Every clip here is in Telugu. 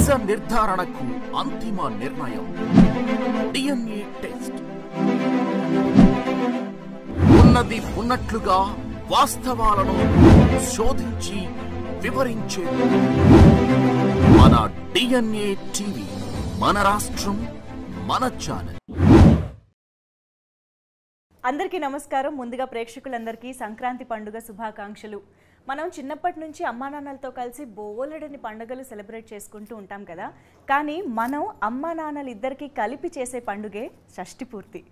నిజ నిర్ధారణకు అంతిమ నిర్ణయం DNA టెస్ట్. ఉన్నది ఉన్నట్లుగా వాస్తవాలను శోధించి వివరించే మన DNA టీవీ, మన రాష్ట్రం, మన ఛానల్. అందరికీ నమస్కారం. ముందుగా ప్రేక్షకులందరికీ సంక్రాంతి పండుగ శుభాకాంక్షలు. మనం చిన్నప్పటి నుంచి అమ్మా నాన్నలతో కలిసి బోలెడని పండుగలు సెలబ్రేట్ చేసుకుంటూ ఉంటాం కదా. కానీ మనం అమ్మా నాన్నలు ఇద్దరికి కలిపి చేసే పండుగే షష్ఠి పూర్తి.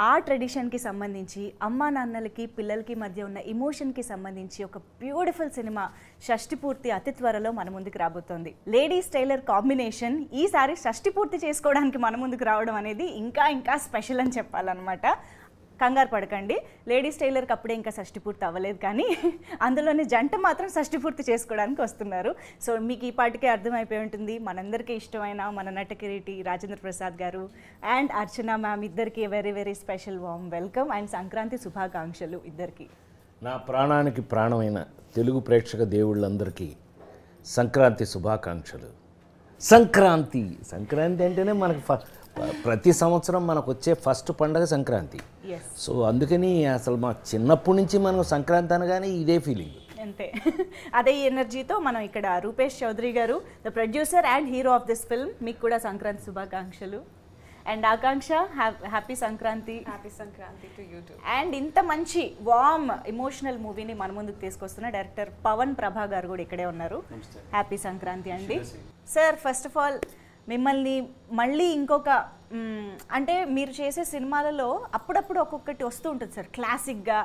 ఆ ట్రెడిషన్కి సంబంధించి అమ్మా నాన్నలకి పిల్లలకి మధ్య ఉన్న ఎమోషన్కి సంబంధించి ఒక బ్యూటిఫుల్ సినిమా షష్ఠి పూర్తి అతి త్వరలో మన ముందుకు రాబోతోంది. లేడీస్ టైలర్ కాంబినేషన్ ఈసారి షష్ఠి పూర్తి చేసుకోవడానికి మన ముందుకు రావడం అనేది ఇంకా స్పెషల్ అని చెప్పాలన్నమాట. కంగారు పడకండి, లేడీస్ టైలర్కి అప్పుడే ఇంకా షష్ఠి పూర్తి అవ్వలేదు, కానీ అందులోని జంట మాత్రం షష్ఠి పూర్తి చేసుకోవడానికి వస్తున్నారు. సో మీకు ఈ పాటికే అర్థమైపోయి ఉంటుంది, మనందరికీ ఇష్టమైన మన నటకిరీటి రాజేంద్ర ప్రసాద్ గారు అండ్ అర్చన మ్యామ్ ఇద్దరికి very special warm welcome and Sankranti శుభాకాంక్షలు ఇద్దరికి. నా ప్రాణానికి ప్రాణమైన తెలుగు ప్రేక్షక దేవుళ్ళందరికీ సంక్రాంతి శుభాకాంక్షలు. సంక్రాంతి అంటేనే మనకు ప్రతి సంవత్సరం మనకు వచ్చే ఫస్ట్ పండుగ సంక్రాంతి. సో అందుకని అసలు మా చిన్నప్పటి నుంచి మనం సంక్రాంతి అనగానే ఇదే ఫీలింగ్, అంతే. అదే ఎనర్జీతో మనం ఇక్కడ రూపేష్ చౌదరి గారు, the producer and hero of this film, మీకు కూడా సంక్రాంతి శుభాకాంక్షలు. And Akanksha, happy Sankranti. Happy Sankranti to you two. And ఇంత మంచి వార్మ్ ఎమోషనల్ మూవీని మన ముందుకు తీసుకొస్తున్న డైరెక్టర్ పవన్ ప్రభా గారు కూడా ఇక్కడే ఉన్నారు. హ్యాపీ సంక్రాంతి అండి. సార్, ఫస్ట్ ఆఫ్ ఆల్ మిమ్మల్ని మళ్ళీ ఇంకొక అంటే మీరు చేసే సినిమాలలో అప్పుడప్పుడు ఒక్కొక్కటి వస్తూ ఉంటుంది సార్, క్లాసిక్గా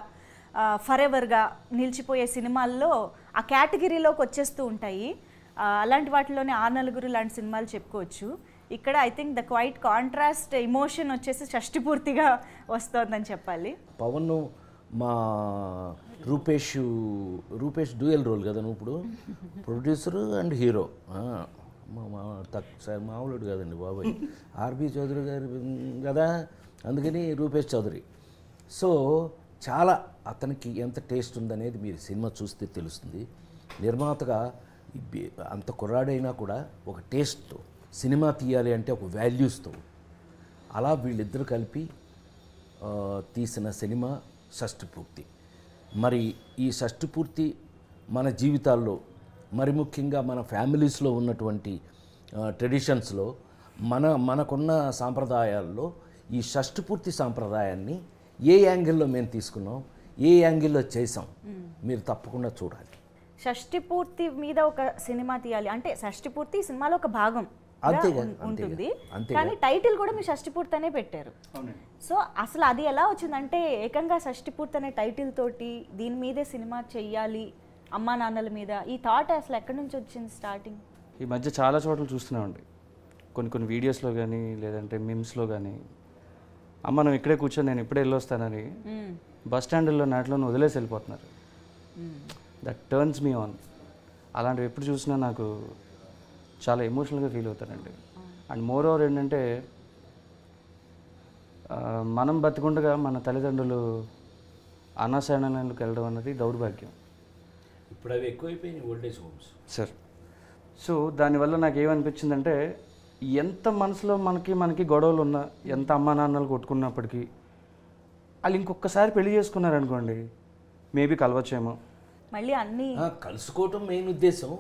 ఫర్ ఎవర్గా నిలిచిపోయే సినిమాల్లో ఆ కేటగిరీలోకి వచ్చేస్తూ ఉంటాయి. అలాంటి వాటిలోనే ఆ నలుగురు లాంటి సినిమాలు చెప్పుకోవచ్చు. ఇక్కడ I think the quiet contrast emotion వచ్చేసి షష్ఠి పూర్తిగా వస్తుందని చెప్పాలి. పవన్ మా రూపేష్ డ్యూయల్ రోల్ కదా నువ్వు ఇప్పుడు, ప్రొడ్యూసర్ అండ్ హీరో. మామూలుడు కాదండి బాబాయ్, ఆర్బి చౌదరి గారు కదా, అందుకని రూపేష్ చౌదరి. సో చాలా అతనికి ఎంత టేస్ట్ ఉందనేది మీరు సినిమా చూస్తే తెలుస్తుంది. నిర్మాతగా అంత కుర్రాడైనా కూడా ఒక టేస్ట్తో సినిమా తీయాలి అంటే ఒక వాల్యూస్తో అలా వీళ్ళిద్దరు కలిపి తీసిన సినిమా షష్ఠి పూర్తి. మరి ఈ షష్ఠి పూర్తి మన జీవితాల్లో, మరి ముఖ్యంగా మన ఫ్యామిలీస్లో ఉన్నటువంటి ట్రెడిషన్స్లో మనకున్న సాంప్రదాయాల్లో ఈ షష్ఠి పూర్తి సాంప్రదాయాన్ని ఏ యాంగిల్లో మేము తీసుకున్నాం, ఏ యాంగిల్లో చేసాం, మీరు తప్పకుండా చూడాలి. షష్ఠి పూర్తి మీద ఒక సినిమా తీయాలి అంటే షష్ఠి పూర్తి సినిమాలో ఒక భాగం ఉంటుంది, కానీ టైటిల్ కూడా మీరు షష్ఠి పూర్తి అనే పెట్టారు. సో అసలు అది ఎలా వచ్చిందంటే ఏకంగా షష్ఠి పూర్తి అనే టైటిల్ తోటి దీని మీదే సినిమా చెయ్యాలి అమ్మా నాన్నల మీద, ఈ థాట్ అసలు ఎక్కడి నుంచి వచ్చింది స్టార్టింగ్? ఈ మధ్య చాలా చోట్ల చూస్తున్నామండి, కొన్ని వీడియోస్లో కానీ లేదంటే మిమ్స్లో కానీ, అమ్మ నువ్వు ఇక్కడే కూర్చొని నేను ఇప్పుడే వెళ్ళొస్తానని బస్ స్టాండ్లో నాటిలో వదిలేసి వెళ్ళిపోతున్నారు. That turns me on. అలాంటివి ఎప్పుడు చూసినా నాకు చాలా ఎమోషనల్గా ఫీల్ అవుతానండి. అండ్ మోర్ ఓవర్ ఏంటంటే మనం బతికుండగా మన తల్లిదండ్రులు అనాశరణలకు వెళ్ళడం అన్నది దౌర్భాగ్యం. ఇప్పుడు అవి ఎక్కువైపోయినాయి ఓల్డేజ్ హోమ్స్ సార్. సో దానివల్ల నాకు ఏమనిపించిందంటే, ఎంత మనసులో మనకి గొడవలు ఉన్నా, ఎంత అమ్మా నాన్నలు కొట్టుకున్నప్పటికీ వాళ్ళు ఇంకొకసారి పెళ్లి చేసుకున్నారనుకోండి, మేబీ కలవచ్చేమో. మళ్ళీ అన్ని కలుసుకోవటం మెయిన్ ఉద్దేశం,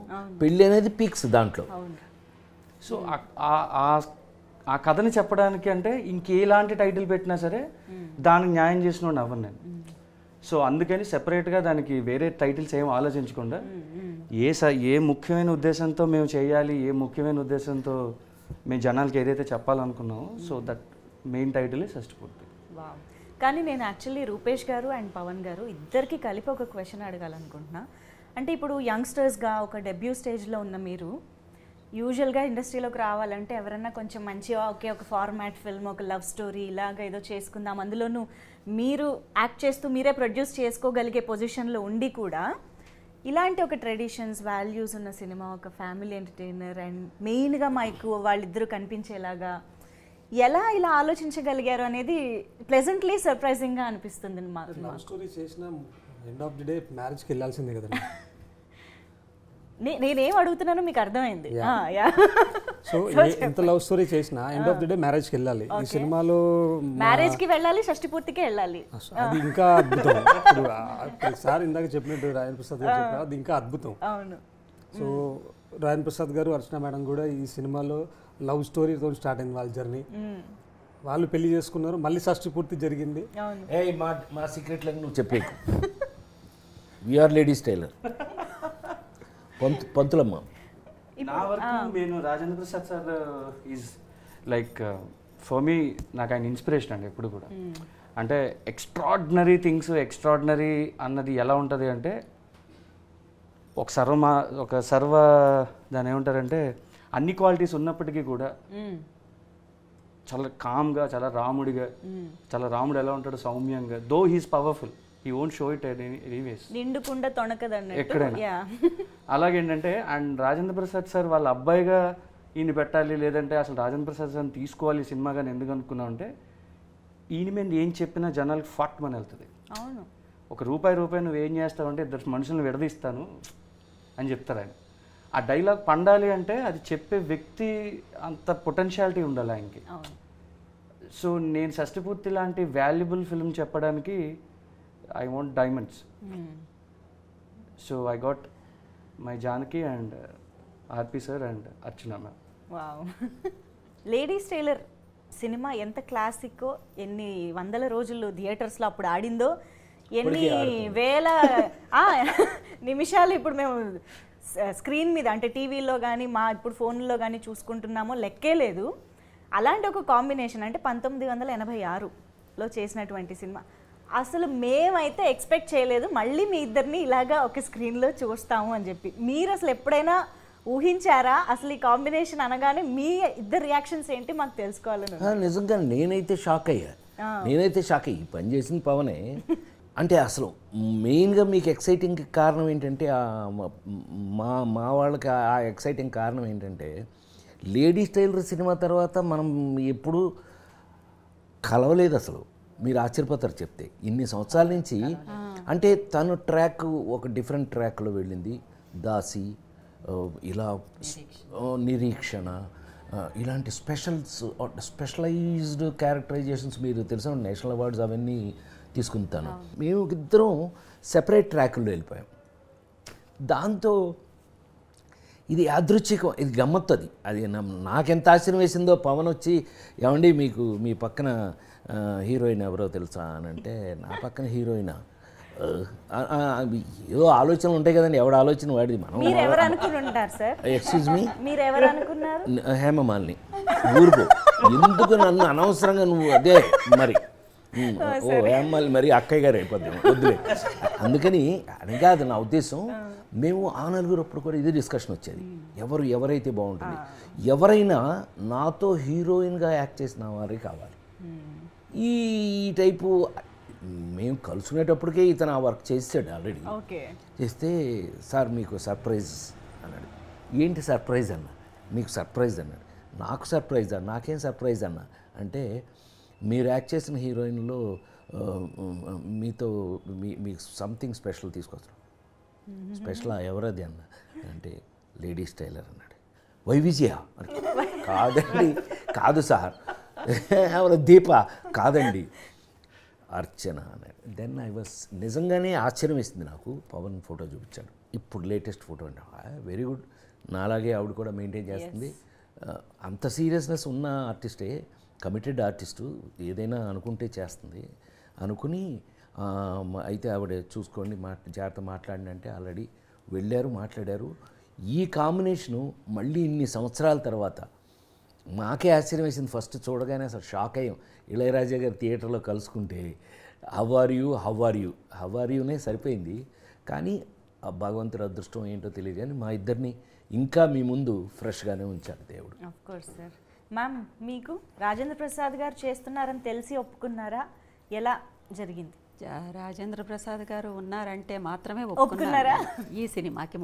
పెళ్ళి అనేది పీక్స్ దాంట్లో. సో ఆ కథని చెప్పడానికి అంటే ఇంకేలాంటి టైటిల్ పెట్టినా సరే దానికి న్యాయం చేసిన అవ్వను నేను. సో అందుకని సెపరేట్గా దానికి వేరే టైటిల్స్ ఏం ఆలోచించకుండా ఏ ముఖ్యమైన ఉద్దేశంతో మేము చేయాలి, ఏ ముఖ్యమైన ఉద్దేశంతో మేము జనాలకి ఏదైతే చెప్పాలనుకున్నామో, సో దట్ మెయిన్ టైటిల్ షష్ఠి పూర్తి. కానీ నేను యాక్చువల్లీ రూపేష్ గారు అండ్ పవన్ గారు ఇద్దరికి కలిపి ఒక క్వశ్చన్ అడగాలనుకుంటున్నా. అంటే ఇప్పుడు యంగ్స్టర్స్గా ఒక డెబ్యూ స్టేజ్లో ఉన్న మీరు యూజువల్గా ఇండస్ట్రీలోకి రావాలంటే ఎవరన్నా కొంచెం మంచిగా ఒక ఫార్మాట్ ఫిల్మ్, ఒక లవ్ స్టోరీ ఇలాగ ఏదో చేసుకుందాం, అందులోనూ మీరు యాక్ట్ చేస్తూ మీరే ప్రొడ్యూస్ చేసుకోగలిగే పొజిషన్లో ఉండి కూడా ఇలాంటి ఒక ట్రెడిషన్స్, వాల్యూస్ ఉన్న సినిమా, ఒక ఫ్యామిలీ ఎంటర్టైనర్ అండ్ మెయిన్గా మాకు వాళ్ళిద్దరూ కనిపించేలాగా ఎలా ఇలా ఆలోచించగలిగారు అనేది ప్లెజెంట్లీ సర్ప్రైజింగ్గా అనిపిస్తుంది మాకు. లవ్ స్టోరీ చేసిన ఎండ్ ఆఫ్ ది డే మ్యారేజ్కి వెళ్ళాల్సిందే కదండి. నేనేం అడుగుతున్నానో మీకు అర్థమైంది. సో ఎంత లవ్ స్టోరీ చేసినా ఎండ్ ఆఫ్ ది డే మ్యారేజ్కి వెళ్ళాలి. ఈ సినిమాలో మ్యారేజ్కి వెళ్ళాలి, షష్టి పూర్తికి వెళ్ళాలి. అది ఇంకా అద్భుతం. ఇప్పుడు సార్ ఇందాక చెప్పినట్టు రాయన్ ప్రసాద్ గారు చెప్పారు, అది ఇంకా అద్భుతం. అవును. సో రాయన్ ప్రసాద్ గారు, అర్చన మేడం కూడా ఈ సినిమాలో లవ్ స్టోరీతో స్టార్ట్ అయింది వాళ్ళ జర్నీ. వాళ్ళు పెళ్లి చేసుకున్నారు, మళ్ళీ షష్టి పూర్తి జరిగింది. ఏ మా సీక్రెట్లను నువ్వు చెప్పే వీఆర్ లేడీస్ టైలర్ పంతులమ్మ. నా వరకు నేను Rajendra Prasad sir is like for me, నాకు ఆయన ఇన్స్పిరేషన్ అండి ఎప్పుడు కూడా. అంటే ఎక్స్ట్రాడినరీ థింగ్స్, ఎక్స్ట్రాడినరీ అన్నది ఎలా ఉంటుంది అంటే ఒక సర్వ దాని ఏమంటారంటే అన్ని క్వాలిటీస్ ఉన్నప్పటికీ కూడా చాలా కామ్గా, చాలా రాముడిగా, చాలా రాముడు ఎలా ఉంటాడు సౌమ్యంగా, though he's powerful, he won't show it anyways, నిండుకుండ తొణకదన్నట్టు ఎక్కడైనా. అలాగేంటంటే అండ్ రాజేంద్ర ప్రసాద్ సార్ వాళ్ళ అబ్బాయిగా ఈయన పెట్టాలి, లేదంటే అసలు రాజేంద్ర ప్రసాద్ సార్ని తీసుకోవాలి సినిమాగా ఎందుకు అనుకున్నాం అంటే ఈయన మీద ఏం చెప్పినా జనాలకు ఫట్ అని వెళ్తుంది. అవును. ఒక రూపాయి నువ్వు ఏం చేస్తావంటే ఇద్దరు మనుషులను విడదీస్తాను అని చెప్తారు ఆయన. ఆ డైలాగ్ పండాలి అంటే అది చెప్పే వ్యక్తి అంత పొటెన్షియాలిటీ ఉండాలి ఆయనకి. సో నేను షష్టిపూర్తి లాంటి వాల్యుబుల్ ఫిల్మ్ చెప్పడానికి I want diamonds. So I got my Janaki and RP sir and Archana ma'am. Wow. Ladies tailor cinema ఎంత క్లాసిక్కో, ఎన్ని వందల రోజులు థియేటర్స్లో అప్పుడు ఆడిందో, ఎన్ని వేల నిమిషాలు ఇప్పుడు మేము స్క్రీన్ మీద అంటే టీవీలో కానీ మా ఇప్పుడు ఫోన్లో కానీ చూసుకుంటున్నామో లెక్కే లేదు. అలాంటి ఒక కాంబినేషన్ అంటే 1986లో చేసినటువంటి సినిమా అసలు మేమైతే ఎక్స్పెక్ట్ చేయలేదు మళ్ళీ మీ ఇద్దరిని ఇలాగా ఒక స్క్రీన్లో చూస్తాము అని చెప్పి. మీరు అసలు ఎప్పుడైనా ఊహించారా? అసలు ఈ కాంబినేషన్ అనగానే మీ ఇద్దరు రియాక్షన్స్ ఏంటి మాకు తెలుసుకోవాలని. నిజంగా నేనైతే షాక్ అయ్యా. ఈ పని చేసిన పవనే. అంటే అసలు మెయిన్గా మీకు ఎక్సైటింగ్ కారణం ఏంటంటే మా వాళ్ళకి ఆ ఎక్సైటింగ్ కారణం ఏంటంటే లేడీస్ టైలర్ సినిమా తర్వాత మనం ఎప్పుడు కలవలేదు అసలు. మీరు ఆశ్చర్యపోతారు చెప్తే. ఇన్ని సంవత్సరాల నుంచి అంటే తను ట్రాక్ ఒక డిఫరెంట్ ట్రాక్లో వెళ్ళింది. దాసి, ఇలా నిరీక్షణ, ఇలాంటి స్పెషలైజ్డ్ క్యారెక్టరైజేషన్స్ మీరు తెలుసా నేషనల్ అవార్డ్స్ అవన్నీ తీసుకుంటాను. మేము ఇద్దరం సెపరేట్ ట్రాకుల్లో వెళ్ళిపోయాం. దాంతో ఇది యాదృచ్ఛికం, ఇది గమ్మత్తు. అది నాకెంత ఆశ్చర్యం వేసిందో. పవన్ వచ్చి ఏమండి మీకు మీ పక్కన హీరోయిన్ ఎవరో తెలుసా అని అంటే, నా పక్కన హీరోయినా? ఏదో ఆలోచనలు ఉంటాయి కదండి, ఎవడ ఆలోచన వాడిది. మనం ఎక్స్క్యూజ్ మీ, హేమమాలిని ఊరుకో, ఎందుకు నన్ను అనవసరంగా నువ్వు అదే మరి హేమమాలిని మరి అక్కయ్య గారు అయిపోద్ది వద్దులే. అందుకని అని కాదు నా ఉద్దేశం. మేము ఆ నలుగురు అప్పుడు కూడా ఇదే డిస్కషన్ వచ్చేది, ఎవరైతే బాగుంటుంది. ఎవరైనా నాతో హీరోయిన్గా యాక్ట్ చేసిన వారే కావాలి. ఈ టైపు మేము కలుసుకునేటప్పటికే ఇతను ఆ వర్క్ చేసాడు ఆల్రెడీ. చేస్తే సార్ మీకు సర్ప్రైజ్ అన్నాడు. ఏంటి సర్ప్రైజ్ అన్న? మీకు సర్ప్రైజ్ అన్నాడు. నాకు సర్ప్రైజా? నాకేం సర్ప్రైజ్ అన్న అంటే, మీరు యాక్ట్ చేసిన హీరోయిన్లో మీతో మీకు సంథింగ్ స్పెషల్ తీసుకొస్తాం. స్పెషల్ ఎవరది అన్న అంటే, లేడీస్ టైలర్ అన్నాడు. వైవిజయ కాదండి, కాదు సార్. ఎవరు? దీప కాదండి, అర్చన అన్నాడు. దెన్ ఐ వాస్ నిజంగానే ఆశ్చర్యం వేసింది నాకు. పవన్ ఫోటో చూపించాడు, ఇప్పుడు లేటెస్ట్ ఫోటో అంటే వెరీ గుడ్. నాలాగే ఆవిడ కూడా మెయింటైన్ చేస్తుంది. అంత సీరియస్నెస్ ఉన్న ఆర్టిస్టే, కమిటెడ్ ఆర్టిస్టు, ఏదైనా అనుకుంటే చేస్తుంది అనుకుని. అయితే ఆవిడ చూసుకోండి జాగ్రత్త మాట్లాడండి అంటే ఆల్రెడీ వెళ్ళారు, మాట్లాడారు. ఈ కాంబినేషను మళ్ళీ ఇన్ని సంవత్సరాల తర్వాత మాకే ఆశ్చర్యం వేసింది. ఫస్ట్ చూడగానే అసలు షాక్ అయ్యాం. ఇళయరాజా గారు థియేటర్లో కలుసుకుంటే హౌ ఆర్ యూనే సరిపోయింది. కానీ ఆ భగవంతుడి అదృష్టం ఏంటో తెలియదు కానీ మా ఇద్దరిని ఇంకా మీ ముందు ఫ్రెష్గానే ఉంచారు దేవుడు. Of course sir. మ్యామ్, మీకు రాజేంద్ర ప్రసాద్ గారు చేస్తున్నారని తెలిసి ఒప్పుకున్నారా? ఎలా జరిగింది? రాజేంద్ర ప్రసాద్ గారు ఉన్నారంటే మాత్రమే ఒప్పుకున్నారా? ఈ సినిమాకి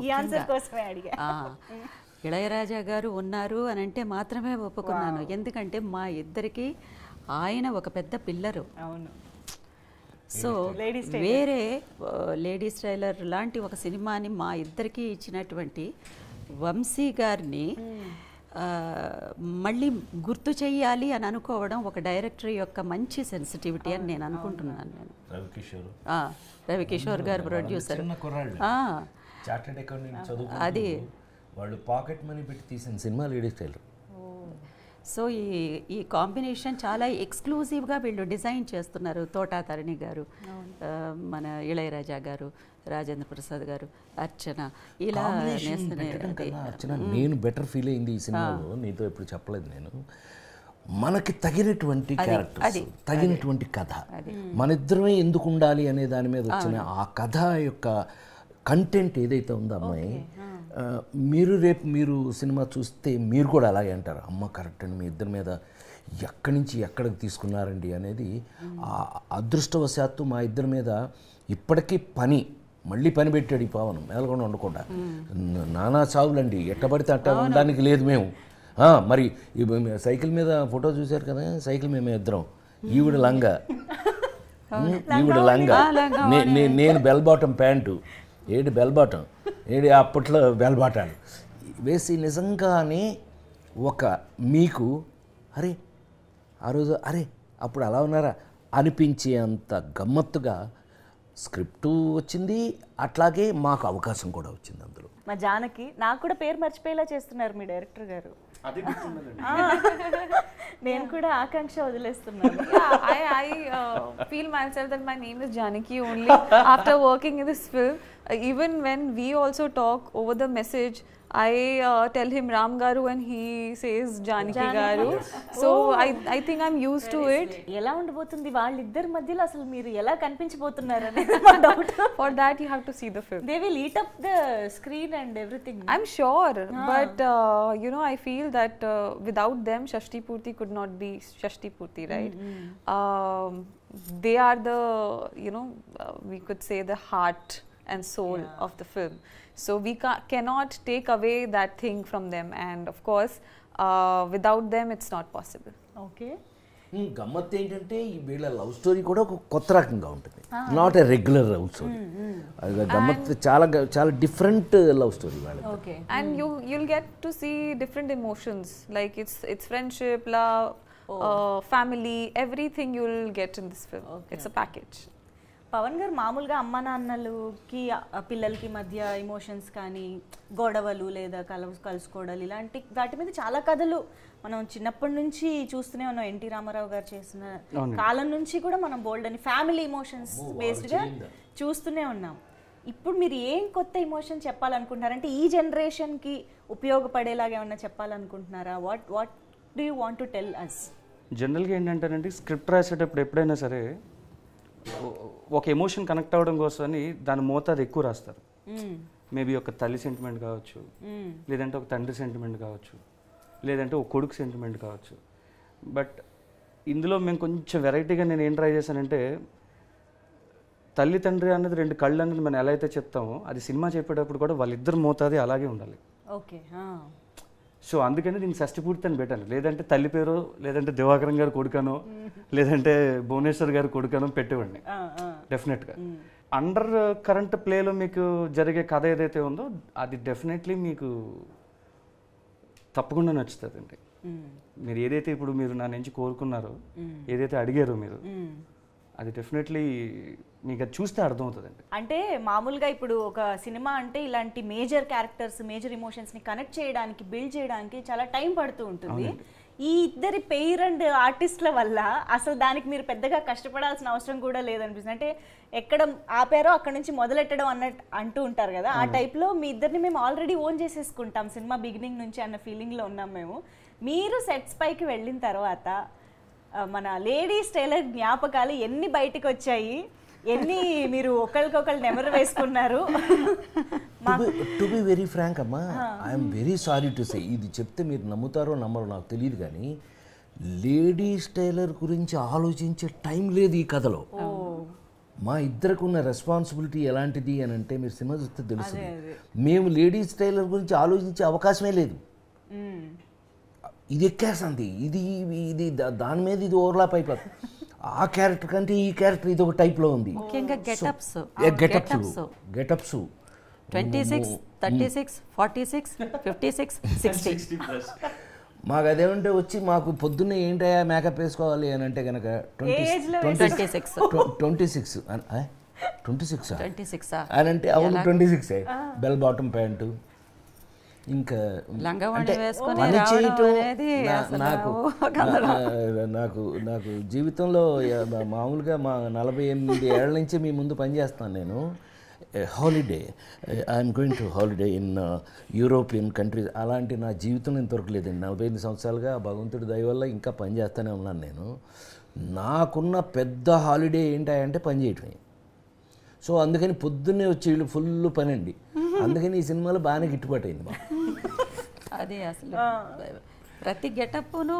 ఇళయరాజా గారు ఉన్నారు అని అంటే మాత్రమే ఒప్పుకున్నాను. ఎందుకంటే మా ఇద్దరికి ఆయన ఒక పెద్ద పిల్లరు. అవును. సో వేరే లేడీస్ టైలర్ లాంటి ఒక సినిమాని మా ఇద్దరికి ఇచ్చినటువంటి వంశీ గారిని మళ్ళీ గుర్తు చెయ్యాలి అని అనుకోవడం ఒక డైరెక్టర్ యొక్క మంచి సెన్సిటివిటీ అని నేను అనుకుంటున్నాను. నేను రవికిషోర్ గారు ప్రొడ్యూసర్, చార్టెడ్ అకౌంటెంట్ చదువు వాళ్ళు పాకెట్ మనీ పెట్టి తీసిన సినిమా లేడీస్ టైలర్. సో ఈ కాంబినేషన్ చాలా ఎక్స్క్లూజివ్గా వీళ్ళు డిజైన్ చేస్తున్నారు. తోటా తరణి గారు, మన ఇళయరాజా గారు, రాజేంద్ర ప్రసాద్ గారు, అర్చన, ఇలా అర్చన నేను బెటర్ ఫీల్ అయింది ఈ సినిమాలో. నీతో ఎప్పుడు చెప్పలేదు నేను. మనకి తగినటువంటి క్యారెక్టర్స్, తగినటువంటి కథ, మన ఇద్దరమే ఎందుకు ఉండాలి అనే దాని మీద వచ్చిన ఆ కథ యొక్క కంటెంట్ ఏదైతే ఉందో అమ్మాయి, మీరు సినిమా చూస్తే మీరు కూడా అలాగే అంటారు, అమ్మ కరెక్ట్ అండి, మీ ఇద్దరి మీద ఎక్కడి నుంచి ఎక్కడికి తీసుకున్నారండి అనేది. అదృష్టవశాత్తు మా ఇద్దరి మీద ఇప్పటికీ మళ్ళీ పని పెట్టాడు ఈ పవన్, మేలకుండా ఉండకుండా. నానా చావులండి, ఎట్టబడితే అట్ట ఉండడానికి లేదు మేము. మరి సైకిల్ మీద ఫోటో చూశారు కదా, సైకిల్ మేము ఇద్దరం, ఈవిడ లంగా, ఈవిడ లంగా, నేను బెల్ బాటం ప్యాంటు, ఏడు బెల్ బాటం, ఏడు అప్పట్లో బెల్ బాటాలు వేసి నిజంగానే ఒక మీకు అరే ఆ రోజు అరే అప్పుడు అలా ఉన్నారా అనిపించే అంత గమ్మత్తుగా స్క్రిప్టు వచ్చింది. అట్లాగే మాకు అవకాశం కూడా వచ్చింది అందులో. మా జానకి నాకు కూడా పేరు మర్చిపోయేలా చేస్తున్నారు మీ డైరెక్టర్ గారు. నేను కూడా ఆకాంక్ష వదిలేస్తున్నాను. I feel myself that my name is Janaki only after working in this film. Even when we also talk over the message, I tell him Ram Garu and he says Janaki Garu. So I think I'm used to it. ఎలా ఉండబోతుంది వాళ్ళిద్దరి మధ్యలో, అసలు మీరు ఎలా కనిపించబోతున్నారు అనేది మా doubt. For that you have to see the film. They will eat up the screen and everything. I'm sure, but you know, I feel that without them Shashti Purti could not be Shashti Purti, right? They are the, you know, we could say the heart and soul of the film. So we cannot take away that thing from them, and of course without them it's not possible. Okay. గమ్మత్ ఏంటంటే వీళ్ళ లవ్ స్టోరీ కూడా ఒక కొత్త రకంగా ఉంటుంది, not a regular love story. గమ్మత్ చాలా చాలా డిఫరెంట్ లవ్ స్టోరీ వాళ్ళది. Okay. And you'll get to see different emotions, like it's friendship, love, family, everything you'll get in this film. It's a package. Pawan గారు మామూలుగా అమ్మ నాన్నలకి పిల్లలకి మధ్య ఎమోషన్స్ కానీ గొడవలు లేదా కలుసుకోవడాలు ఇలాంటి వాటి మీద చాలా కథలు మనం చిన్నప్పటి నుంచి చూస్తూనే ఉన్నాం. ఎన్టీ రామారావు గారు చేసిన కాలం నుంచి కూడా మనం బోల్డ్ అని ఫ్యామిలీ ఎమోషన్స్ బేస్డ్గా చూస్తూనే ఉన్నాం. ఇప్పుడు మీరు ఏం కొత్త ఎమోషన్ చెప్పాలనుకుంటున్నారంటే ఈ జనరేషన్కి ఉపయోగపడేలాగా ఏమన్నా చెప్పాలనుకుంటున్నారా? What do you want to tell us? జనరల్గా ఏంటంటేనండి, స్క్రిప్ట్ రాసేటప్పుడు ఎప్పుడైనా సరే ఒక ఎమోషన్ కనెక్ట్ అవ్వడం కోసమని దాని మోతాదు ఎక్కువ రాస్తారు. మేబీ ఒక తల్లి సెంటిమెంట్ కావచ్చు, లేదంటే ఒక తండ్రి సెంటిమెంట్ కావచ్చు, లేదంటే ఒక కొడుకు సెంటిమెంట్ కావచ్చు. బట్ ఇందులో మేము కొంచెం వెరైటీగా నేను ఏం ట్రై చేశానంటే, తల్లి తండ్రి అన్నది రెండు కళ్ళు అనేది మనం ఎలా అయితే చెప్తామో అది సినిమా చెప్పేటప్పుడు కూడా వాళ్ళిద్దరు మోతాది అలాగే ఉండాలి. ఓకే. సో అందుకని దీన్ని షష్టిపూర్తి అని పెట్టాను. లేదంటే తల్లి పేరు, లేదంటే దివాకరం గారు కొడుకనో, లేదంటే భువనేశ్వర్ గారు కొడుకనో పెట్టేవాడిని డెఫినెట్గా. అండర్ కరెంట్ ప్లేలో మీకు జరిగే కథ ఏదైతే ఉందో అది డెఫినెట్లీ మీకు తప్పకుండా నచ్చుతుంది అండి. మీరు ఏదైతే ఇప్పుడు మీరు నా నుంచి కోరుకున్నారో, ఏదైతే అడిగారో మీరు, అది డెఫినెట్లీ మీకు అది చూస్తే అర్థమవుతుందండి. అంటే మామూలుగా ఇప్పుడు ఒక సినిమా అంటే ఇలాంటి మేజర్ క్యారెక్టర్స్, మేజర్ ఎమోషన్స్ని కనెక్ట్ చేయడానికి, బిల్డ్ చేయడానికి చాలా టైం పడుతూ ఉంటుంది. ఈ ఇద్దరి పెయిర్ అండ్ ఆర్టిస్ట్ల వల్ల అసలు దానికి మీరు పెద్దగా కష్టపడాల్సిన అవసరం కూడా లేదనిపిస్తుంది. అంటే ఎక్కడ ఆపారో అక్కడ నుంచి మొదలెట్టడం అంటూ ఉంటారు కదా, ఆ టైప్లో మీ ఇద్దరిని మేము ఆల్రెడీ ఓన్ చేసేసుకుంటాం సినిమా బిగినింగ్ నుంచి అన్న ఫీలింగ్లో ఉన్నాం మేము. మీరు సెట్స్ పైకి వెళ్ళిన తర్వాత మన లేడీస్ టైలర్ జ్ఞాపకాలు ఎన్ని బయటకు వచ్చాయి, ఎన్ని మీరు ఒకరికొకరు నెమరు వేసుకున్నారు? టు బి వెరీ ఫ్రాంక్ అమ్మా, I'm very sorry to say, ఇది చెప్తే మీరు నమ్ముతారో నమ్మరో నాకు తెలియదు, కానీ లేడీస్ టైలర్ గురించి ఆలోచించే టైం లేదు ఈ కథలో. మా ఇద్దరికి ఉన్న రెస్పాన్సిబిలిటీ ఎలాంటిది అని అంటే మీరు సినిమా చూస్తే తెలుస్తుంది. మేము లేడీస్ టైలర్ గురించి ఆలోచించే అవకాశమే లేదు. ఇది ఎక్కేస్తుంది, ఇది దాని మీద ఇది ఓవర్లాప్ అయిపోతుంది. ఆ క్యారెక్టర్ కంటే ఈ క్యారెక్టర్ ఇది ఒక టైప్లో ఉంది. ముఖ్యంగా గెటప్స్ గెటప్స్ 26, 36, 46, 56, 60. మాకు అదేమంటే వచ్చి మాకు పొద్దున్నే ఏంటయ్యా మేకప్ వేసుకోవాలి అని అంటే కనుక 26 అని అంటే అవును 26 బెల్ బాటమ్ ప్యాంటు ఇంకా లంగావణి వేసుకొని పని రావడం చేయటం అనేది అసలు నాకు జీవితంలో మామూలుగా మా 48 ఏళ్ల నుంచి మీ ముందు పనిచేస్తాను నేను. Holiday I'm going to holiday in European countries. అలాంటి నా జీవితంలో ఇంతవరకు లేదండి. 48 సంవత్సరాలుగా భగవంతుడి దయ వల్ల ఇంకా పని చేస్తూనే ఉన్నాను నేను. నాకున్న పెద్ద హాలిడే ఏంటంటే పని చేయటమే. సో అందుకని పొద్దున్నే వచ్చి వీళ్ళు ఫుల్ పని అండి. అందుకని ఈ సినిమాలో బాగానే గిట్టుబాటు అయింది మాకు. అది అసలు ప్రతి గెటప్ను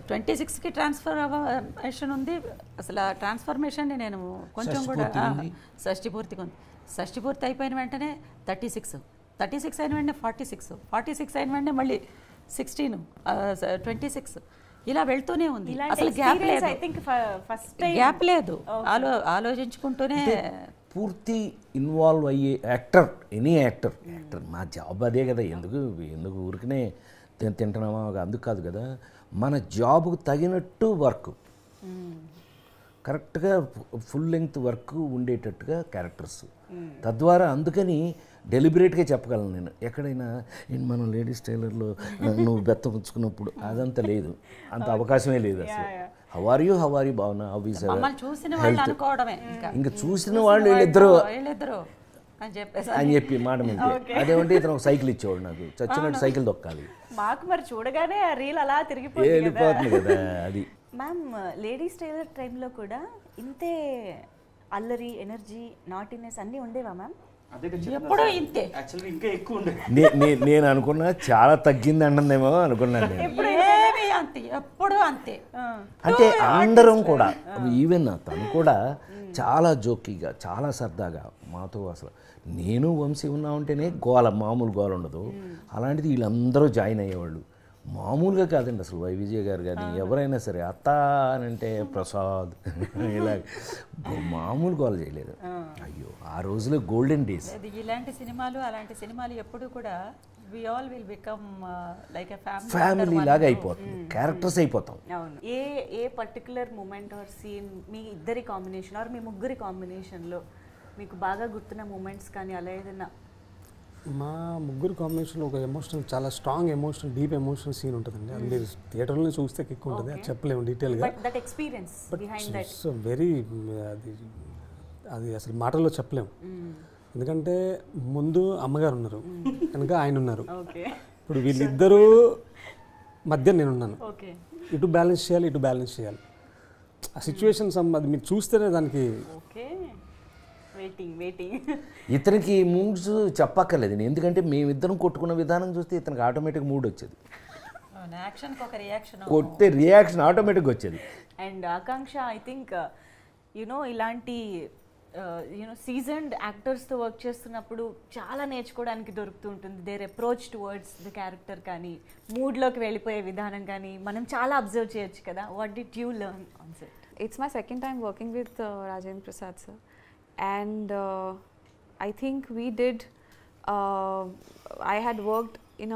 26కి ట్రాన్స్ఫర్మేషన్ ఉంది. అసలు ఆ ట్రాన్స్ఫర్మేషన్ని నేను కొంచెం కూడా షష్ఠి పూర్తి అయిపోయిన వెంటనే 36 అయిన వెంటనే 46 అయిన వెంటనే మళ్ళీ 16, 26 ఇలా వెళ్తూనే ఉంది. అసలు గ్యాప్ లేదు. ఆలోచించుకుంటూనే పూర్తి ఇన్వాల్వ్ అయ్యే యాక్టర్, ఎనీ యాక్టర్ మా జాబ్ అదే కదా. ఎందుకు ఊరికనే తింటున్నామా అందుకు కాదు కదా. మన జాబ్కు తగినట్టు వర్క్, కరెక్ట్గా ఫుల్ లెంగ్త్ వర్క్ ఉండేటట్టుగా క్యారెక్టర్స్. తద్వారా అందుకని డెలిబరేట్గా చెప్పగలను నేను. ఎక్కడైనా మనం లేడీస్ టైలర్లో నువ్వు బెత్త పుచ్చుకున్నప్పుడు అదంతా లేదు, అంత అవకాశమే లేదు అసలు. హౌ ఆర్ యూ భావన ఇంకా చూసిన వాళ్ళు వీళ్ళిద్దరు అని చెప్పి మాట మీద అదేమంటే ఇతను ఒక సైకిల్ ఇచ్చేవాడు నాకు. చచ్చినట్టు సైకిల్ దొక్కాలి మాకు. మరి చూడగానే ఆ రీల్ అలా వెళ్ళిపోతుంది కదా అది. మ్యామ్ లేడీస్ టైలర్ టైంలో కూడా ఇంతే అల్లరి, ఎనర్జీ, నాటినెస్ అన్నీ ఉండేవా మ్యామ్? ఎప్పుడూ ఇంతే. ఇంకా ఎక్కువ ఉండే. నేను అనుకున్నా చాలా తగ్గింది అంటుందేమో అనుకున్నాను నేను. ఎప్పుడూ అంతే. అంటే అందరం కూడా, ఈవెన్ తను కూడా చాలా జోకీగా, చాలా సరదాగా మాతో. అసలు నేను వంశీ ఉన్నా ఉంటేనే మామూలు గోల ఉండదు. అలాంటిది వీళ్ళందరూ జాయిన్ అయ్యేవాళ్ళు. మామూలుగా కాదండి అసలు. విజయ్ గారు కానీ ఎవరైనా సరే అత్త అని అంటే ప్రసాద్ ఇలా మామూలు గోల చేయలేదు. అయ్యో ఆ రోజులో గోల్డెన్ డేస్. ఇలాంటి సినిమాలు, అలాంటి సినిమాలు ఎప్పుడు కూడా we all will become like a family లాగా అయిపోతుంది, క్యారెక్టర్స్ అయిపోతాం. అవును. ఏ పర్టికులర్ మూమెంట్ ఆర్ సీన్ మీ ఇద్దరి కాంబినేషన్ ఆర్ మీ ముగ్గురి కాంబినేషన్లో మీకు బాగా గుర్తున్న మూమెంట్స్ కానీ అలా ఏదైనా? మా ముగ్గురు కాంబినేషన్లో ఒక ఎమోషనల్, చాలా strong emotional, deep emotional scene ఉంటుందండి. అది మీరు థియేటర్లో చూస్తే కిక్ ఉంటుంది. అది చెప్పలేము డీటెయిల్గా. సో వెరీ అది అసలు మాటల్లో చెప్పలేము. ఎందుకంటే ముందు అమ్మగారు ఉన్నారు, కనుక ఆయన ఉన్నారు. ఇప్పుడు వీళ్ళిద్దరూ మధ్య నేనున్నాను. ఇటు బ్యాలెన్స్ చేయాలి. ఆ సిచ్యువేషన్స్ అది మీరు చూస్తేనే దానికి ఇతనికి మూడ్స్ చెప్పక్కర్లేదు. ఎందుకంటే మేమిద్దరం కొట్టుకున్న విధానం చూస్తే ఇతనికి ఆటోమేటిక్ మూడ్ వచ్చేది. కొట్టే రియాక్షన్ ఆటోమేటిక్గా వచ్చేది. అండ్ ఆకాంక్ష ఐ థింక్ ఇలాంటి సీజన్డ్ యాక్టర్స్తో వర్క్ చేస్తున్నప్పుడు చాలా నేర్చుకోవడానికి దొరుకుతూ ఉంటుంది. There approach towards the character కానీ, మూడ్లోకి వెళ్ళిపోయే విధానం కానీ మనం చాలా అబ్జర్వ్ చేయొచ్చు కదా. What did you learn on set? It's my second time working with Rajendra Prasad sir, and I think we did. I had worked in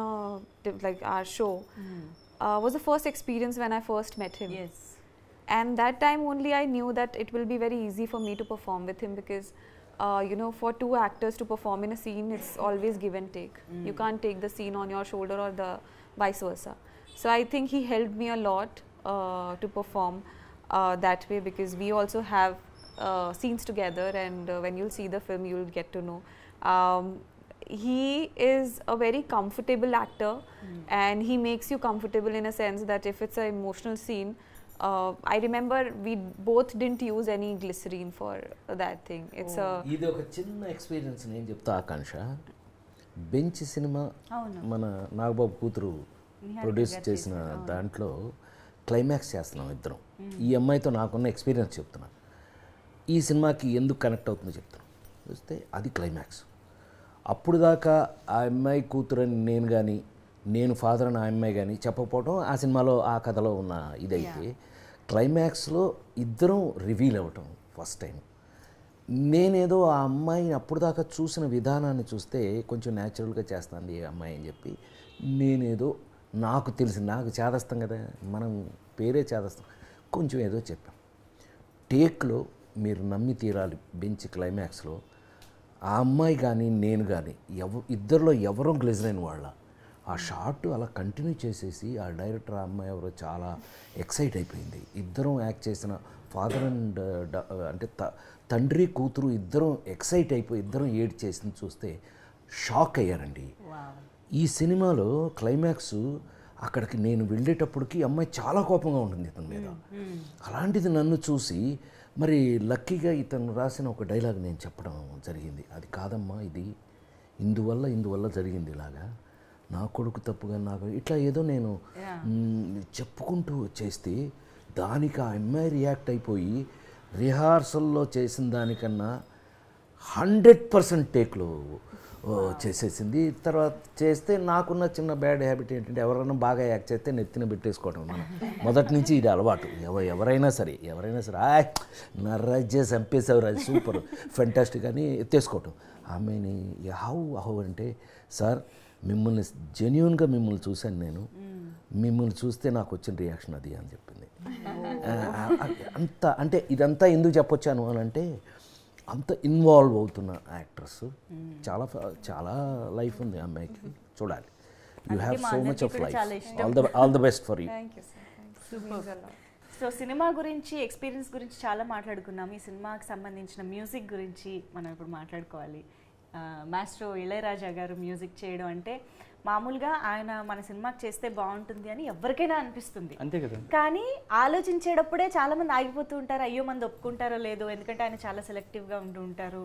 like our show. Was the first experience when I first met him. Yes. And that time only I knew that it will be very easy for me to perform with him because, for two actors to perform in a scene, it's always give and take. You can't take the scene on your shoulder or the vice versa. So I think he helped me a lot to perform that way, because we also have scenes together, and when you'll see the film, you'll get to know. He is a very comfortable actor, and he makes you comfortable in a sense that if it's an emotional scene, I remember we both didn't use any glycerine for that thing. It's ఇది ఒక చిన్న ఎక్స్పీరియన్స్ నేను చెప్తా ఆకాంక్ష. బెంచ్ సినిమా మన నాగబాబు కూతురు ప్రొడ్యూస్ చేసిన దాంట్లో క్లైమాక్స్ చేస్తున్నాం ఇద్దరం. ఈ అమ్మాయితో నాకున్న ఎక్స్పీరియన్స్ చెప్తున్నా. ఈ సినిమాకి ఎందుకు కనెక్ట్ అవుతుందో చెప్తాను. చూస్తే అది క్లైమాక్స్. అప్పుడు దాకా ఆ అమ్మాయి కూతురని నేను కానీ, నేను ఫాదర్ అని ఆ అమ్మాయి కానీ చెప్పకపోవడం ఆ సినిమాలో ఆ కథలో ఉన్న ఇదైతే, క్లైమాక్స్లో ఇద్దరం రివీల్ అవ్వటం ఫస్ట్ టైం. నేనేదో ఆ అమ్మాయిని అప్పుడు దాకా చూసిన విధానాన్ని చూస్తే కొంచెం న్యాచురల్గా చేస్తాను ఈ అమ్మాయి అని చెప్పి నేనేదో నాకు తెలిసి నాకు చేదస్తాం కదా, మనం పేరే చేదస్తాం, కొంచెం ఏదో చెప్పాం. టేక్లో మీరు నమ్మి తీరాలి బెంచ్ క్లైమాక్స్లో ఆ అమ్మాయి కానీ నేను కానీ ఇద్దరిలో ఎవరో గ్లిజరైన వాళ్ళ ఆ షాట్ అలా కంటిన్యూ చేసేసి ఆ డైరెక్టర్ ఆ అమ్మాయి ఎవరో చాలా ఎక్సైట్ అయిపోయింది. ఇద్దరం యాక్ట్ చేసిన ఫాదర్ అండ్ అంటే తండ్రి కూతురు ఇద్దరం ఎక్సైట్ అయిపోయి ఇద్దరం ఏడ్ చేసింది చూస్తే షాక్ అయ్యారండి. ఈ సినిమాలో క్లైమాక్స్ అక్కడికి నేను వెళ్ళేటప్పటికి అమ్మాయి చాలా కోపంగా ఉంటుంది ఇతని మీద. అలాంటిది నన్ను చూసి మరి లక్కీగా ఇతను రాసిన ఒక డైలాగ్ నేను చెప్పడం జరిగింది. అది కాదమ్మా, ఇది ఇందువల్ల జరిగింది, ఇలాగా నా కొడుకు తప్పుగా నాకు ఇట్లా ఏదో నేను చెప్పుకుంటూ చేస్తే దానికి ఆ అమ్మాయి రియాక్ట్ అయిపోయి రిహార్సల్లో చేసిన దానికన్నా 100% టేక్లో చేసేసింది. తర్వాత చేస్తే నాకున్న చిన్న బ్యాడ్ హ్యాబిట్ ఏంటంటే ఎవరైనా బాగా యాక్ట్ చేస్తే నెత్తిన పెట్టేసుకోవటం. మనం మొదటి నుంచి ఇది అలవాటు. ఎవరైనా సరే నర్రాజ్ చేసి చంపేసేవారు, అది సూపర్ ఫెంటాస్టిక్ అని ఎత్తేసుకోవటం. ఆమెని హౌ అంటే సార్ మిమ్మల్ని జెన్యూన్గా మిమ్మల్ని చూశాను నేను, మిమ్మల్ని చూస్తే నాకు వచ్చిన రియాక్షన్ అది అని చెప్పింది. అంత అంటే ఇదంతా ఎందుకు చెప్పొచ్చాను అని అంటే అంత ఇన్వాల్వ్ అవుతున్న యాక్ట్రెస్, చాలా చాలా లైఫ్ ఉంది అమ్మాయికి, చూడాలి. You have so much of life. All the best for you. So cinema గురించి ఎక్స్పీరియన్స్ గురించి చాలా మాట్లాడుకున్నాం. ఈ సినిమాకి సంబంధించిన మ్యూజిక్ గురించి మనం ఇప్పుడు మాట్లాడుకోవాలి. మాస్ట్రో ఇళయరాజా గారు మ్యూజిక్ చేయడం అంటే మామూలుగా ఆయన మన సినిమాకి చేస్తే బాగుంటుంది అని ఎవరికైనా అనిపిస్తుంది, అంతే కదా. కానీ ఆలోచించేటప్పుడే చాలా మంది ఆగిపోతూ ఉంటారు. అయ్యో మంది ఒప్పుకుంటారో లేదో, ఎందుకంటే ఆయన చాలా సెలెక్టివ్గా ఉంటూ ఉంటారు,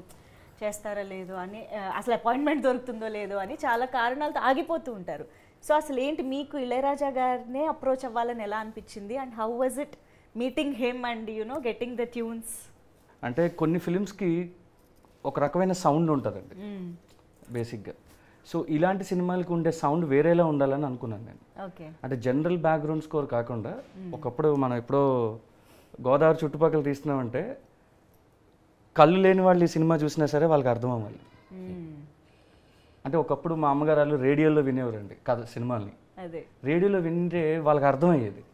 చేస్తారో లేదో అని, అసలు అపాయింట్మెంట్ దొరుకుతుందో లేదో అని చాలా కారణాలతో ఆగిపోతూ ఉంటారు. సో అసలు ఏంటి మీకు ఇళయరాజా గారినే అప్రోచ్ అవ్వాలని ఎలా అనిపించింది, and how was it meeting him and getting the tunes? అంటే కొన్ని ఫిలిమ్స్కి ఒక రకమైన సౌండ్ ఉంటుందండి బేసిక్గా. సో ఇలాంటి సినిమాలకు ఉండే సౌండ్ వేరేలా ఉండాలని అనుకున్నాను నేను. అంటే జనరల్ బ్యాక్గ్రౌండ్ స్కోర్ కాకుండా ఒకప్పుడు మనం ఎప్పుడో గోదావరి చుట్టుపక్కల తీస్తున్నామంటే కళ్ళు లేని వాళ్ళు ఈ సినిమా చూసినా సరే వాళ్ళకి అర్థం అవ్వాలి. అంటే ఒకప్పుడు మా అమ్మగారు వాళ్ళు రేడియోలో వినేవారండి కథ సినిమాల్ని. రేడియోలో వింటే వాళ్ళకి అర్థమయ్యేది.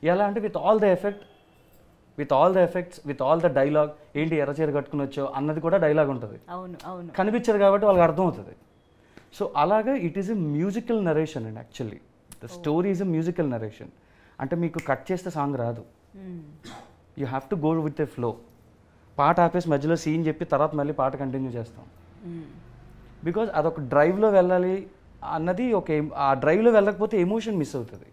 ఎలా అంటే with all the effects, with all the dialogue, ఏంటి ఎర్రచీర కట్టుకుని వచ్చో అన్నది కూడా డైలాగ్ ఉంటుంది, కనిపించదు కాబట్టి వాళ్ళకి అర్థం అవుతుంది. సో అలాగా it is a musical narration and actually the story is a musical narration. అంటే మీకు కట్ చేస్తే సాంగ్ రాదు, you have to go with a flow. పాట ఆపేసి మధ్యలో సీన్ చెప్పి తర్వాత మళ్ళీ పాట కంటిన్యూ చేస్తాం. బికాజ్ అదొక డ్రైవ్లో వెళ్ళాలి అన్నది ఆ డ్రైవ్లో వెళ్ళకపోతే ఎమోషన్ మిస్ అవుతుంది.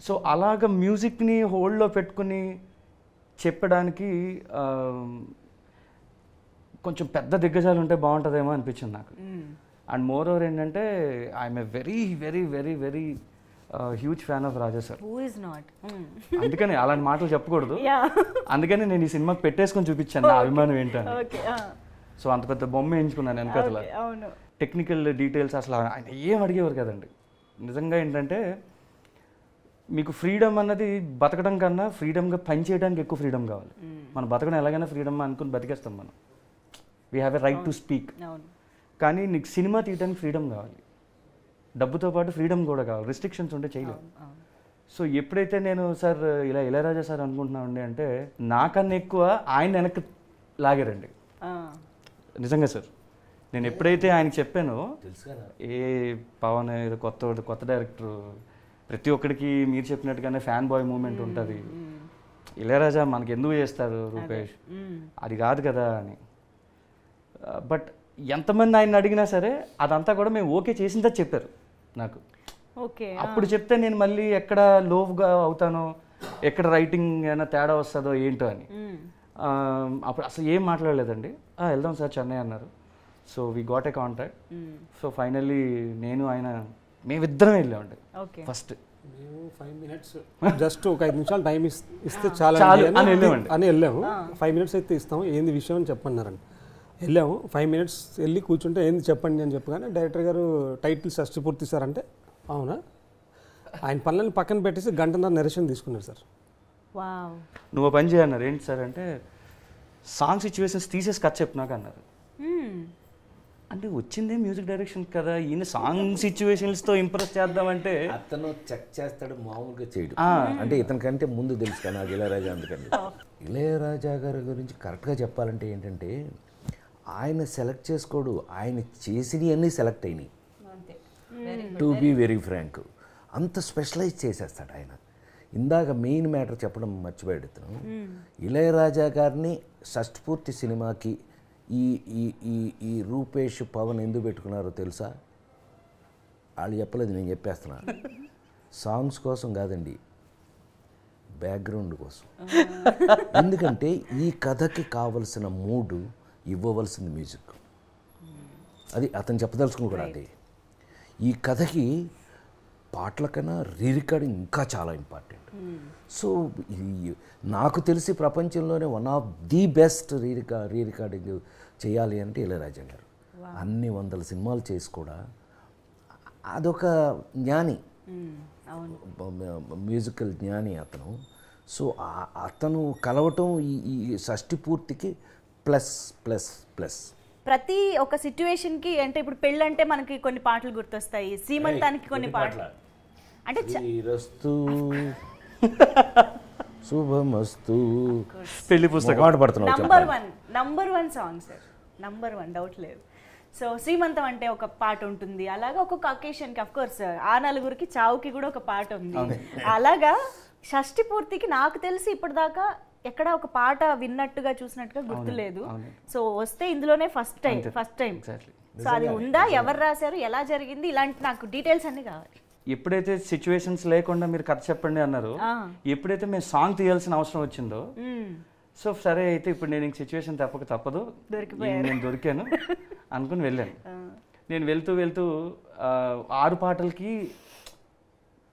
సో అలాగ మ్యూజిక్ని హోల్డ్లో పెట్టుకుని చెప్పడానికి కొంచెం పెద్ద దిగ్గజాలు ఉంటే బాగుంటుందేమో అనిపించింది నాకు. అండ్ మోర్ ఓవర్ ఏంటంటే I'm a very very very very huge fan of Raja sir. అందుకని అలాంటి మాటలు చెప్పకూడదు, అందుకని నేను ఈ సినిమాకి పెట్టేసుకొని చూపించాను నా అభిమానం ఏంటని. సో అంత పెద్ద బొమ్మ వేయించుకున్నాను వెనకాల. టెక్నికల్ డీటెయిల్స్ అసలు ఆయన ఏం అడిగేవారు కదండి. నిజంగా ఏంటంటే మీకు ఫ్రీడమ్ అన్నది బతకడం కన్నా ఫ్రీడమ్గా పని చేయడానికి ఎక్కువ ఫ్రీడమ్ కావాలి. మనం బతకడం ఎలాగైనా ఫ్రీడమ్ అనుకుని బతికేస్తాం మనం. We have a right to speak. కానీ నీకు సినిమా తీయడానికి ఫ్రీడమ్ కావాలి, డబ్బుతో పాటు ఫ్రీడమ్ కూడా కావాలి. రిస్ట్రిక్షన్స్ ఉంటే చేయలేము. సో ఎప్పుడైతే నేను సార్ ఇలా ఇళయరాజా సార్ అనుకుంటున్నామండి అంటే నాకన్నా ఎక్కువ ఆయన వెనక్కి లాగారండి. నిజంగా సార్ నేను ఎప్పుడైతే ఆయనకి చెప్పానో, ఏ పవన్ ఏదో కొత్త డైరెక్టర్, ప్రతి ఒక్కడికి మీరు చెప్పినట్టుగానే ఫ్యాన్ బాయ్ మూమెంట్ ఉంటుంది, ఇళయరాజా మనకి ఎందుకు చేస్తారు రూపేష్, అది కాదు కదా అని. బట్ ఎంతమంది ఆయన అడిగినా సరే అదంతా కూడా మేము ఓకే చేసిందా చెప్పారు నాకు. అప్పుడు చెప్తే నేను మళ్ళీ ఎక్కడ లోగా అవుతానో, ఎక్కడ రైటింగ్ ఏమైనా తేడా వస్తుందో ఏంటో అని. అప్పుడు అసలు ఏం మాట్లాడలేదండి. వెళ్దాం సార్ చెన్నై అన్నారు. So we got a contact. So finally నేను ఆయన మేమిద్దరం వెళ్ళామండి. ఫస్ట్ 5 minutes జస్ట్ ఒక 5 నిమిషాలు టైం ఇస్తే చాలా అని వెళ్ళాము. 5 minutes అయితే ఇస్తాము, ఏంది విషయం అని చెప్పన్నారండి. వెళ్ళాము 5 minutes వెళ్ళి కూర్చుంటే ఏంది చెప్పండి అని చెప్పగానే డైరెక్టర్ గారు టైటిల్ షష్టిపూర్తి సార్ అంటే అవునా ఆయన పనులను పక్కన పెట్టేసి గంటన్నర నిరసన తీసుకున్నారు సార్. వావ్. నువ్వు పని చేయన్నారు. ఏంటి సార్ అంటే సాంగ్ సిచ్యువేషన్స్ తీసేసి కథ చెప్పు నాకు అన్నారు. అంటే వచ్చిందే మ్యూజిక్ డైరెక్షన్ కదా, ఈయన సాంగ్ సిచ్యువేషన్స్తో ఇంప్రెస్ చేద్దామంటే అతను చెక్ చేస్తాడు, మామూలుగా చేయడు. అంటే ఇతనికంటే ముందు తెలుసు కదా నాకు ఇళయరాజా. అందుకని ఇళయరాజా గారి గురించి కరెక్ట్గా చెప్పాలంటే ఏంటంటే ఆయన సెలెక్ట్ చేసుకోడు, ఆయన చేసినవి అన్నీ సెలెక్ట్ అయినాయి. టు బీ వెరీ ఫ్రాంక్, అంత స్పెషలైజ్ చేసేస్తాడు ఆయన. ఇందాక మెయిన్ మ్యాటర్ చెప్పడం మర్చిపోయాడు ఇతను. ఇళయరాజా గారిని షష్ఠపూర్తి సినిమాకి ఈ ఈ ఈ ఈ రూపేష్ పవన్ ఎందుకు పెట్టుకున్నారో తెలుసా? వాళ్ళు చెప్పలేదు, నేను చెప్పేస్తున్నా. సాంగ్స్ కోసం కాదండి, బ్యాక్గ్రౌండ్ కోసం. ఎందుకంటే ఈ కథకి కావలసిన మూడు ఇవ్వవలసింది మ్యూజిక్. అది అతను చెప్పదలుచుకుని కూడా అదే. ఈ కథకి పాటల కన్నా రీరికార్డింగ్ ఇంకా చాలా ఇంపార్టెంట్. సో నాకు తెలిసి ప్రపంచంలోనే one of the best re-recording చేయాలి అంటే ఇళయరాజా గారు. అన్ని 100 సినిమాలు చేసి కూడా అదొక జ్ఞాని, మ్యూజికల్ జ్ఞాని అతను. సో అతను కలవటం ఈ షష్ఠి పూర్తికి ప్లస్ ప్లస్ ప్లస్. ప్రతి ఒక సిచ్యువేషన్కి అంటే ఇప్పుడు పెళ్ళి అంటే మనకి కొన్ని పాటలు గుర్తొస్తాయి, శ్రీమంతానికి కొన్ని పాటలు అంటే శుభమస్తు పెళ్లి పుస్తకం number one song sir, number 1 doubt లేదు. సో శ్రీమంతం అంటే ఒక పాట ఉంటుంది, అలాగా ఒక్కొక్క అకేషన్కి అఫ్ కోర్స్ ఆ నలుగురికి చావుకి కూడా ఒక పాట ఉంది. అలాగా షష్ఠి పూర్తికి నాకు తెలిసి ఇప్పటిదాకా ఎక్కడ ఒక పాట విన్నట్టుగా చూసినట్టుగా గుర్తులేదు. సో వస్తే ఇందులోనే ఫస్ట్ టైం. సో అది ఉందా, ఎవరు రాశారు, ఎలా జరిగింది, ఇలాంటి నాకు డీటెయిల్స్ అన్ని కావాలి. ఎప్పుడైతే సిచ్యువేషన్స్ లేకుండా మీరు కథ చెప్పండి అన్నారు, ఎప్పుడైతే మేము సాంగ్ తీయాల్సిన అవసరం వచ్చిందో, సో సరే అయితే ఇప్పుడు నేను ఇంక సిచ్యువేషన్ తప్పదు, నేను దొరికాను అనుకుని వెళ్ళాను. నేను వెళ్తూ 6 పాటలకి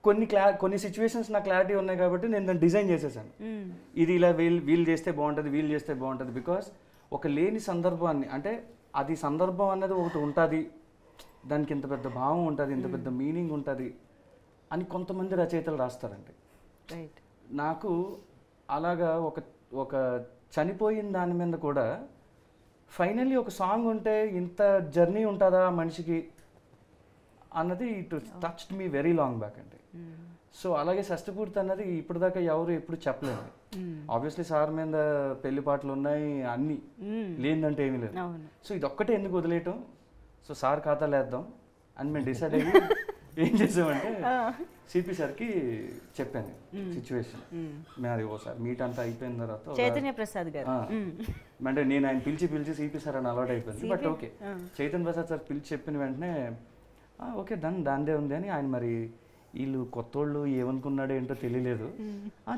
కొన్ని సిచ్యువేషన్స్ నాకు క్లారిటీ ఉన్నాయి కాబట్టి నేను దాన్ని డిజైన్ చేసేసాను. ఇది ఇలా వీళ్ళు చేస్తే బాగుంటుంది, బికాస్ ఒక లేని సందర్భాన్ని, అంటే అది సందర్భం అన్నది ఒకటి ఉంటుంది, దానికి ఇంత పెద్ద భావం ఉంటుంది, ఇంత పెద్ద మీనింగ్ ఉంటుంది అని కొంతమంది రచయితలు రాస్తారండి. నాకు అలాగా ఒక చనిపోయిన దాని మీద కూడా ఫైనల్లీ ఒక సాంగ్ ఉంటే ఇంత జర్నీ ఉంటుందా మనిషికి అన్నది it touched me very long back అండి. సో అలాగే షష్ఠపూర్తి అన్నది ఇప్పటిదాకా ఎవరు ఎప్పుడు చెప్పలేదు. ఆబ్వియస్లీ సార్ మీద పెళ్లి పాటలు ఉన్నాయి, అన్నీ లేదంటే ఏమీ లేదు. సో ఇదొక్కటే ఎందుకు వదిలేయటం, సో సార్ ఖాతాలు వేద్దాం అని మేము డిసైడ్ అయ్యి ఏం చేసామంటే సిపి సార్కి చెప్పాను సిచ్యువేషన్. మేము అది ఓసారి మీట్ అంతా అయిపోయిన తర్వాత చైతన్య ప్రసాద్ గారు అంటే నేను ఆయన పిలిచి సిపి సార్ అని అలవాటు అయిపోయింది. But okay, Chaitanya Prasad sir పిలిచి చెప్పిన వెంటనే ఓకే దాందే ఉంది అని ఆయన, మరి వీళ్ళు కొత్తోళ్ళు ఏమనుకున్నాడో ఏంటో తెలియలేదు,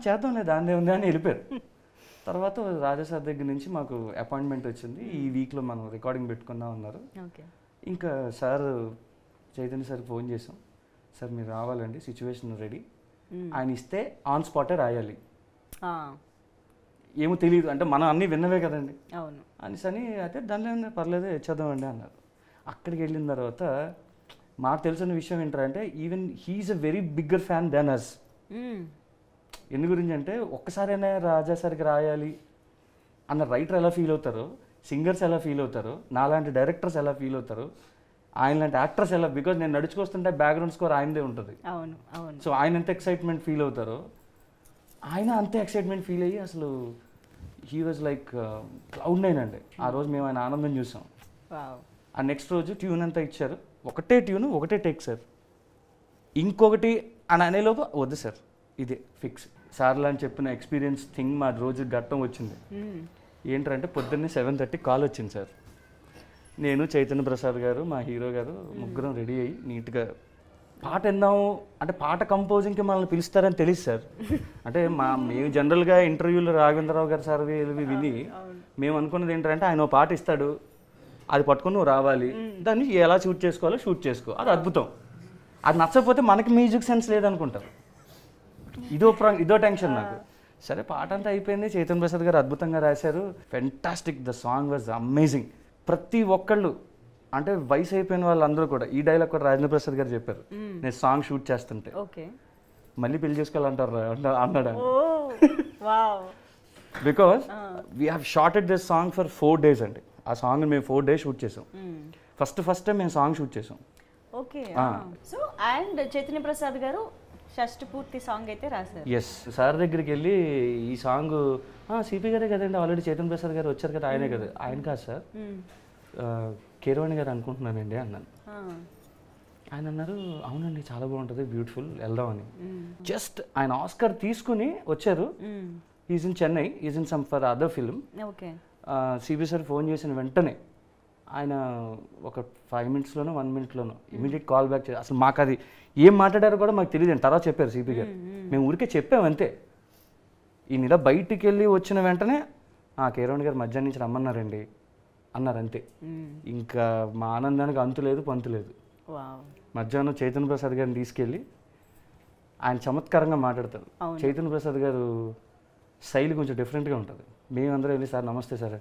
చేద్దాంలే దాందే ఉంది అని వెళ్ళిపోయారు. తర్వాత రాజా సార్ దగ్గర నుంచి మాకు అపాయింట్మెంట్ వచ్చింది, ఈ వీక్లో మనం రికార్డింగ్ పెట్టుకుందాం అన్నారు. ఇంకా సార్ చైతన్య సార్కి ఫోన్ చేసాం, సార్ మీరు రావాలండి, సిచ్యువేషన్ రెడీ, ఆయన ఇస్తే ఆన్ స్పాటే రాయాలి, ఏమో తెలియదు అంటే మనం అన్నీ విన్నవే కదండి అని అయితే దానిలో పర్లేదు ఇచ్చేద్దామండి అన్నారు. అక్కడికి వెళ్ళిన తర్వాత మాకు తెలిసిన విషయం ఏంటంటే even he's a very bigger fan than us. ఎందు గురించి అంటే ఒక్కసారైనా రాజా సార్కి రాయాలి అన్న రైటర్ ఎలా ఫీల్ అవుతారో, సింగర్స్ ఎలా ఫీల్ అవుతారో, నాలాంటి డైరెక్టర్స్ ఎలా ఫీల్ అవుతారో, ఆయన లాంటి యాక్టర్స్ ఎలా, బికాజ్ నేను నడుచుకొస్తుంటే బ్యాక్గ్రౌండ్ స్కోర్ ఆయనదే ఉంటుంది. సో ఆయన ఎంత ఎక్సైట్మెంట్ ఫీల్ అవుతారో ఆయన అంతే ఎక్సైట్మెంట్ ఫీల్ అయ్యి అసలు he was like cloud nine అండి. ఆ రోజు మేము ఆయన ఆనందం చూసాం. ఆ నెక్స్ట్ రోజు ట్యూన్ అంతా ఇచ్చారు, ఒకటే ట్యూన్ ఒకటే టేక్ సార్, ఇంకొకటి అని అనేలోపు వద్దు సార్ ఇదే ఫిక్స్. సార్లా అని చెప్పిన ఎక్స్పీరియన్స్ థింగ్ మా రోజు ఘట్టం వచ్చింది. ఏంటంటే పొద్దున్నే 7:30 కాల్ వచ్చింది సార్. నేను చైతన్య ప్రసాద్ గారు మా హీరో గారు ముగ్గురం రెడీ అయ్యి నీట్గా పాట విందాము అంటే పాట కంపోజింగ్కి మనల్ని పిలుస్తారని తెలియదు సార్. అంటే మేము జనరల్గా ఇంటర్వ్యూలో రాఘవేంద్రరావు గారు సార్ విని మేము అనుకున్నది ఏంటంటే ఆయన పాట ఇస్తాడు, అది పట్టుకొని నువ్వు రావాలి, దాన్ని ఎలా షూట్ చేసుకోవాలో షూట్ చేసుకో, అది అద్భుతం. అది నచ్చకపోతే మనకి మ్యూజిక్ సెన్స్ లేదనుకుంటారు. ఇదో టెన్షన్ నాకు. సరే పాట అంతా అయిపోయింది, చైతన్య ప్రసాద్ గారు అద్భుతంగా రాశారు, fantastic, the song was amazing. ప్రతి ఒక్కళ్ళు అంటే వయసు అయిపోయిన వాళ్ళందరూ కూడా ఈ డైలాగ్ కూడా రాజేంద్ర ప్రసాద్ గారు చెప్పారు నేను సాంగ్ షూట్ చేస్తుంటే, మళ్ళీ పెళ్లి చేసుకోవాలంటారు అన్నాడు. Wow. Because we have shorted this song for 4 days అండి. ఆ సాంగ్ మేము 4 days షూట్ చేసాం. ఫస్ట్ టైం మేము సాంగ్ షూట్ చేసాం. Okay. So and Chaitanya Prasad గారు షష్టి పూర్తి సాంగ్ అయితే రాశారు. ఎస్, సార్ దగ్గరికి వెళ్ళి ఈ సాంగ్ సిపి గారే కదండి, ఆల్రెడీ చైతన్య ప్రసాద్ గారు వచ్చారు కదా, ఆయనే కదా. ఆయన కాదు సార్, కీరవాణి గారు అనుకుంటున్నానండి అన్నాను. ఆయన అన్నారు అవునండి చాలా బాగుంటుంది, బ్యూటిఫుల్, వెళ్దామని. జస్ట్ ఆయన ఆస్కర్ తీసుకుని వచ్చారు. Is in Chennai, is in some for other film. CB sir phone చేసిన వెంటనే ఆయన ఒక 5 minutesలోనో 1 minuteలోనో ఇమీడియట్ కాల్ బ్యాక్ చేసి, అసలు మాకు అది ఏం మాట్లాడారో కూడా మాకు తెలియదు. తర్వాత చెప్పారు సిపి గారు, మేము ఊరికే చెప్పాము అంతే. ఈయన ఇలా బయటికి వెళ్ళి వచ్చిన వెంటనే కీరవాణి గారు మధ్యాహ్నం నుంచి రమ్మన్నారండి అన్నారు అంతే. ఇంకా మా ఆనందానికి అంతు లేదు పంతు లేదు. మధ్యాహ్నం చైతన్య ప్రసాద్ గారిని తీసుకెళ్ళి ఆయన చమత్కారంగా మాట్లాడతారు. చైతన్య ప్రసాద్ గారు శైలి కొంచెం డిఫరెంట్గా ఉంటుంది. మేమందరం వెళ్ళి సార్ నమస్తే సార్,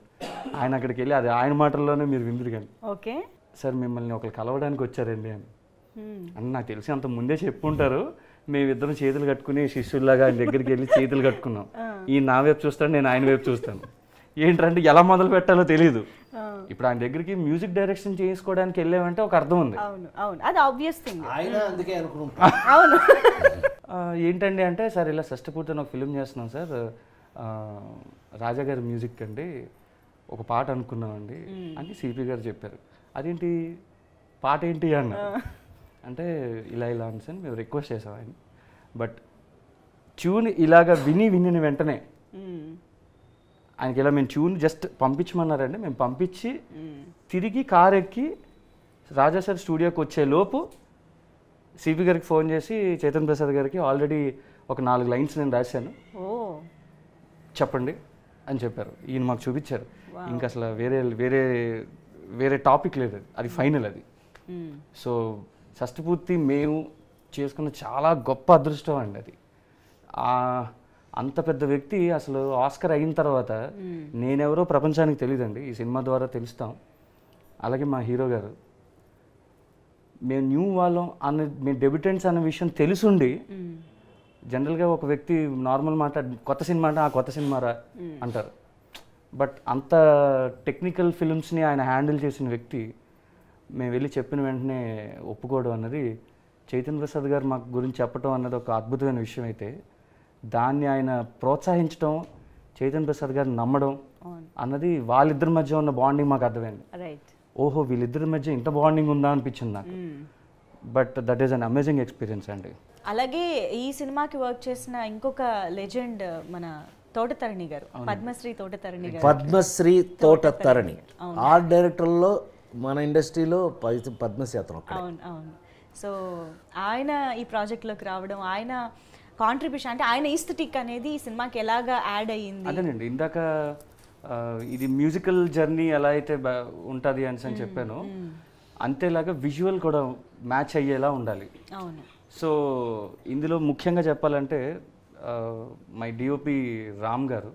ఆయన అక్కడికి వెళ్ళి అది ఆయన మాటల్లోనే మీరు విందురు కానీ, ఓకే సార్ మిమ్మల్ని ఒకరు కలవడానికి వచ్చారండి అని. నాకు తెలిసి అంత ముందే చెప్పుంటారు. మేమిద్దరం చేతులు కట్టుకుని శిష్యుల్లాగా ఆయన దగ్గరికి వెళ్ళి చేతులు కట్టుకున్నాం. ఈయన నా వైపు చూస్తాడు, నేను ఆయన వైపు చూస్తాను. ఏంటంటే ఎలా మొదలు పెట్టాలో తెలియదు. ఇప్పుడు ఆయన దగ్గరికి మ్యూజిక్ డైరెక్షన్ చేసుకోవడానికి వెళ్ళామంటే ఒక అర్థం ఉంది. ఏంటండి అంటే సార్ ఇలా షష్టిపూర్తి ఒక ఫిల్మ్ చేస్తున్నాం సార్, రాజా గారి మ్యూజిక్ అండి, ఒక పాట అనుకున్నామండి అని సిపి గారు చెప్పారు. అదేంటి పాట ఏంటి అన్న అంటే ఇలా అని సార్ మేము రిక్వెస్ట్ చేసాం ఆయన. బట్ ట్యూన్ ఇలాగా విని వెంటనే ఆయనకి ఇలా మేము ట్యూన్ జస్ట్ పంపించమన్నారండి. మేము పంపించి తిరిగి కార్ ఎక్కి రాజా సార్ స్టూడియోకి వచ్చే లోపు సిపి గారికి ఫోన్ చేసి చైతన్య ప్రసాద్ గారికి ఆల్రెడీ ఒక 4 lines నేను రాశాను, చెప్పండి అని చెప్పారు. ఈయన మాకు చూపించారు. ఇంకా అసలు వేరే టాపిక్ లేదు, అది ఫైనల్ అది. సో షష్టిపూర్తి మేము చేసుకున్న చాలా గొప్ప అదృష్టం అండి అది. అంత పెద్ద వ్యక్తి అసలు ఆస్కర్ అయిన తర్వాత నేనెవరో ప్రపంచానికి తెలియదండి, ఈ సినిమా ద్వారా తెలుస్తాం. అలాగే మా హీరో గారు, మేము న్యూ వాళ్ళం అన్న, మేము డెబ్యూటెంట్స్ అన్న విషయం తెలుసుండి జనరల్గా ఒక వ్యక్తి నార్మల్ మాట కొత్త సినిమా అంటే కొత్త సినిమారా అంటారు. బట్ అంత టెక్నికల్ ఫిల్మ్స్ని ఆయన హ్యాండిల్ చేసిన వ్యక్తి మేము వెళ్ళి చెప్పిన వెంటనే ఒప్పుకోవడం అన్నది, చైతన్య ప్రసాద్ గారు మాకు గురించి చెప్పడం అన్నది ఒక అద్భుతమైన విషయం. అయితే దాన్ని ఆయన ప్రోత్సహించడం, చైతన్య ప్రసాద్ గారిని నమ్మడం అన్నది వాళ్ళిద్దరి మధ్య ఉన్న బాండింగ్ మాకు అర్థమైంది. ఓహో వీళ్ళిద్దరి మధ్య ఇంత బాండింగ్ ఉందా అనిపించింది నాకు. But that is an amazing experience అండి. అలాగే ఈ సినిమాకి వర్క్ చేసిన ఇంకొక లెజెండ్ మన తోటతరణి గారు, పద్మశ్రీ తోటతరణి గారు. పద్మశ్రీ తోటతరణి ఆర్ట్ డైరెక్టర్లో మన ఇండస్ట్రీలో పద్మశ్రీ అతను. అవును. సో ఆయన ఈ ప్రాజెక్ట్లోకి రావడం, ఆయన కాంట్రిబ్యూషన్ అంటే ఆయన ఈస్థెటిక్ అనేది ఈ సినిమాకి ఎలాగా యాడ్ అయ్యింది. అదేనండి ఇందాక ఇది మ్యూజికల్ జర్నీ ఎలా అయితే ఉంటుంది అని చెప్పాను, అంతేలాగా విజువల్ కూడా మ్యాచ్ అయ్యేలా ఉండాలి. అవును. సో ఇందులో ముఖ్యంగా చెప్పాలంటే మై డిఓపి రామ్ గారు,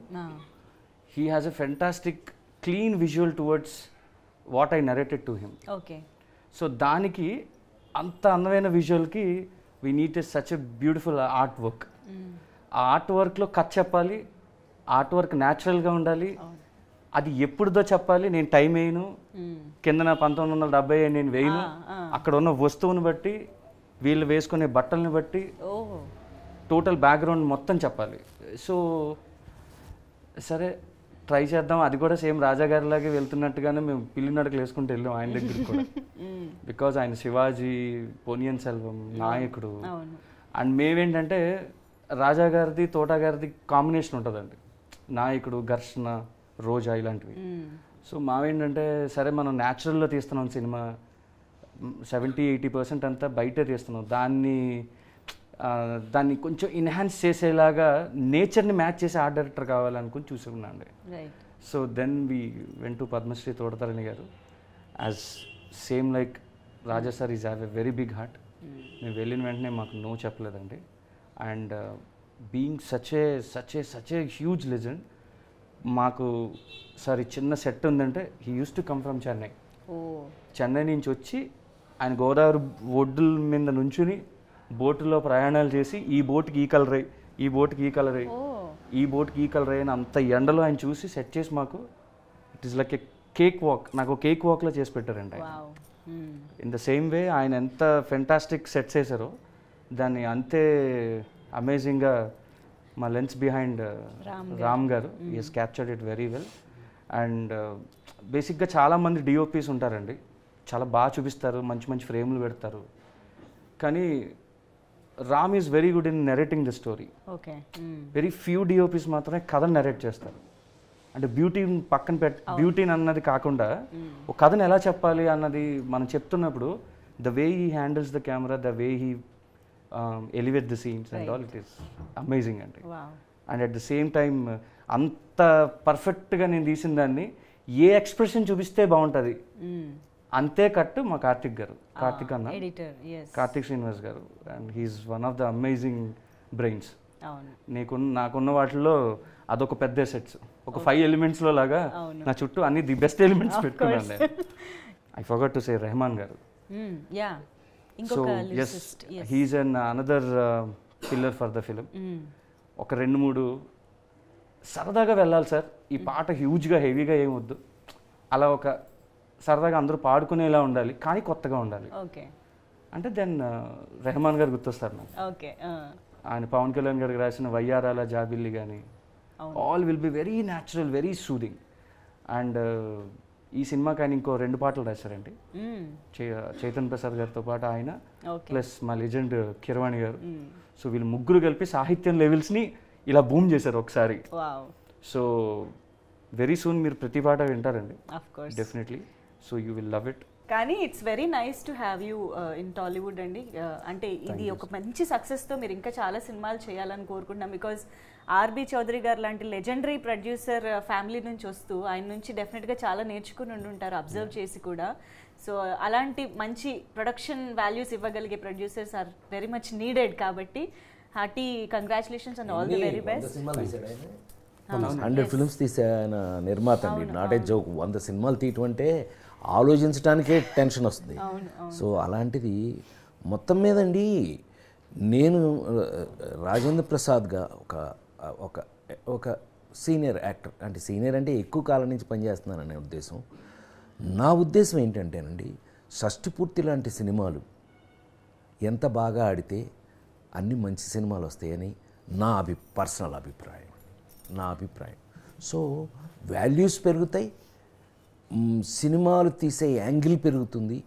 he has a fantastic clean visual towards what I narrated to him. Okay. So దానికి అంత అందమైన విజువల్కి we need such a beautiful art work. ఆ ఆర్ట్ వర్క్లో కథ చెప్పాలి, ఆర్ట్ వర్క్ న్యాచురల్గా ఉండాలి, అది ఎప్పుడుదో చెప్పాలి. నేను టైం వేయను, కిందన 1970 నేను వేయను, అక్కడ ఉన్న వస్తువుని బట్టి, వీళ్ళు వేసుకునే బట్టల్ని బట్టి టోటల్ బ్యాక్గ్రౌండ్ మొత్తం చెప్పాలి. సో సరే ట్రై చేద్దాం. అది కూడా సేమ్ రాజా గారిలాగే వెళ్తున్నట్టుగానే మేము పిల్లి నడకలు వేసుకుంటూ వెళ్ళాం ఆయన దగ్గరికి కూడా. బికాజ్ ఆయన శివాజీ, పొనియన్ సెల్వం, నాయకుడు. అండ్ మేమేంటంటే రాజా గారిది తోటా గారిది కాంబినేషన్ ఉంటుందండి, నాయకుడు, ఘర్షణ, రోజా ఇలాంటివి. సో మావేంటంటే సరే మనం న్యాచురల్లో తీస్తున్నాం సినిమా, 70-80% అంతా బయటే తీస్తున్నాం, దాన్ని కొంచెం ఎన్హాన్స్ చేసేలాగా నేచర్ని మ్యాచ్ చేసే ఆర్ట్ డైరెక్టర్ కావాలనుకుని చూసుకున్నాండి. So then we went to Padmashri Thota Tharani గారు. As same like Raja sir is have a very big heart. మేము వెళ్ళిన వెంటనే మాకు నో చెప్పలేదండి. And being such a huge legend, మాకు సార్ ఈ చిన్న సెట్ ఉందంటే he use to come from Chennai. Chennai నుంచి వచ్చి ఆయన గోదావరి ఒడ్డుల మీద నుంచుని బోటులో ప్రయాణాలు చేసి ఈ బోట్కి ఈ కలర్ అయ్యి, ఈ బోట్కి ఈ కలర్ అయ్యి, ఈ బోట్కి ఈ కలర్ అయ్యి అని అంత ఎండలో ఆయన చూసి సెట్ చేసి మాకు it is like A cake walk, నాకు కేక్ వాక్లో చేసి పెట్టారండి ఆయన. ఇన్ ద సేమ్ వే ఆయన ఎంత ఫెంటాస్టిక్ సెట్స్ వేసారో దాన్ని అంతే అమేజింగ్గా మా లెన్స్ బిహైండ్ రామ్ గారు is captured it very well. And బేసిక్గా చాలామంది డిఓపీస్ ఉంటారండి, చాలా బాగా చూపిస్తారు, మంచి మంచి ఫ్రేమ్లు పెడతారు, కానీ Ram is very good in narrating the story. Very few DOPs మాత్రమే కథను నెరేట్ చేస్తారు. అంటే బ్యూటీని పక్కన బ్యూటీని అన్నది కాకుండా ఒక కథను ఎలా చెప్పాలి అన్నది మనం చెప్తున్నప్పుడు the way he handles the camera, the way he elevate the scenes and all, it is amazing అండి. And at the same time అంత పర్ఫెక్ట్గా నేను తీసిన దాన్ని ఏ ఎక్స్ప్రెషన్ చూపిస్తే బాగుంటుంది అంతే కట్టు మా కార్తిక్ గారు, కార్తిక్ అన్న, కార్తిక్ శ్రీనివాస్ గారు. And he's one of the amazing brains. నాకున్న వాటిల్లో అదొక పెద్ద సెట్స్, ఒక 5 ఎలిమెంట్స్లో లాగా నా చుట్టూ అన్ని ది బెస్ట్ ఎలిమెంట్స్ పెట్టుకున్నాను నేను. I forgot to say Rahman గారు. So yes, he is an another pillar for the film. ఒక 2-3 సరదాగా వెళ్ళాలి సార్, ఈ పాట హ్యూజ్గా హెవీగా ఏం వద్దు, అలా ఒక సరదాగా అందరూ పాడుకునేలా ఉండాలి కానీ కొత్తగా ఉండాలి అంటే దెన్ రెహమాన్ గారు గుర్తొస్తారు నాకు. ఆయన పవన్ కళ్యాణ్ గారికి రాసిన వయ్యారాల జాబిల్లి కానీ all will be very natural, very soothing. And ఈ సినిమాకి ఆయన ఇంకో 2 పాటలు రాశారండి, చైతన్ ప్రసాద్ గారితో పాటు ఆయన ప్లస్ మా లెజెండ్ కిరవాణి గారు. సో వీళ్ళు ముగ్గురు కలిపి సాహిత్యం లెవెల్స్ని ఇలా బూమ్ చేశారు ఒకసారి. సో వెరీ సూన్ మీరు ప్రతి పాట వింటారండి definitely. So you will love it. కానీ it's very nice to have you in Tollywood అండి. అంటే ఇది ఒక మంచి సక్సెస్తో మీరు ఇంకా చాలా సినిమాలు చేయాలని కోరుకుంటున్నాం. బికాజ్ ఆర్బి చౌదరి గారు లాంటి లెజెండరీ ప్రొడ్యూసర్ ఫ్యామిలీ నుంచి వస్తూ ఆయన నుంచి డెఫినెట్గా చాలా నేర్చుకుని ఉండుంటారు అబ్జర్వ్ చేసి కూడా. సో అలాంటి మంచి ప్రొడక్షన్ వాల్యూస్ ఇవ్వగలిగే producers are very much needed. కాబట్టి hearty congratulations and all the very best. 100 films తీసే ఆయన నిర్మాత అండి, నాట్ ఏ జోక్. 100 సినిమాలు తీయటం అంటే ఆలోచించడానికే టెన్షన్ వస్తుంది. సో అలాంటిది మొత్తం మీదండి నేను రాజేంద్ర ప్రసాద్గా ఒక ఒక సీనియర్ యాక్టర్, అంటే సీనియర్ అంటే ఎక్కువ కాలం నుంచి పనిచేస్తున్నాననే ఉద్దేశం. నా ఉద్దేశం ఏంటంటేనండి, షష్టిపూర్తి లాంటి సినిమాలు ఎంత బాగా ఆడితే అన్ని మంచి సినిమాలు వస్తాయని నా పర్సనల్ అభిప్రాయం. సో వాల్యూస్ పెరుగుతాయి, సినిమాలు తీసే యాంగిల్ పెరుగుతుంది.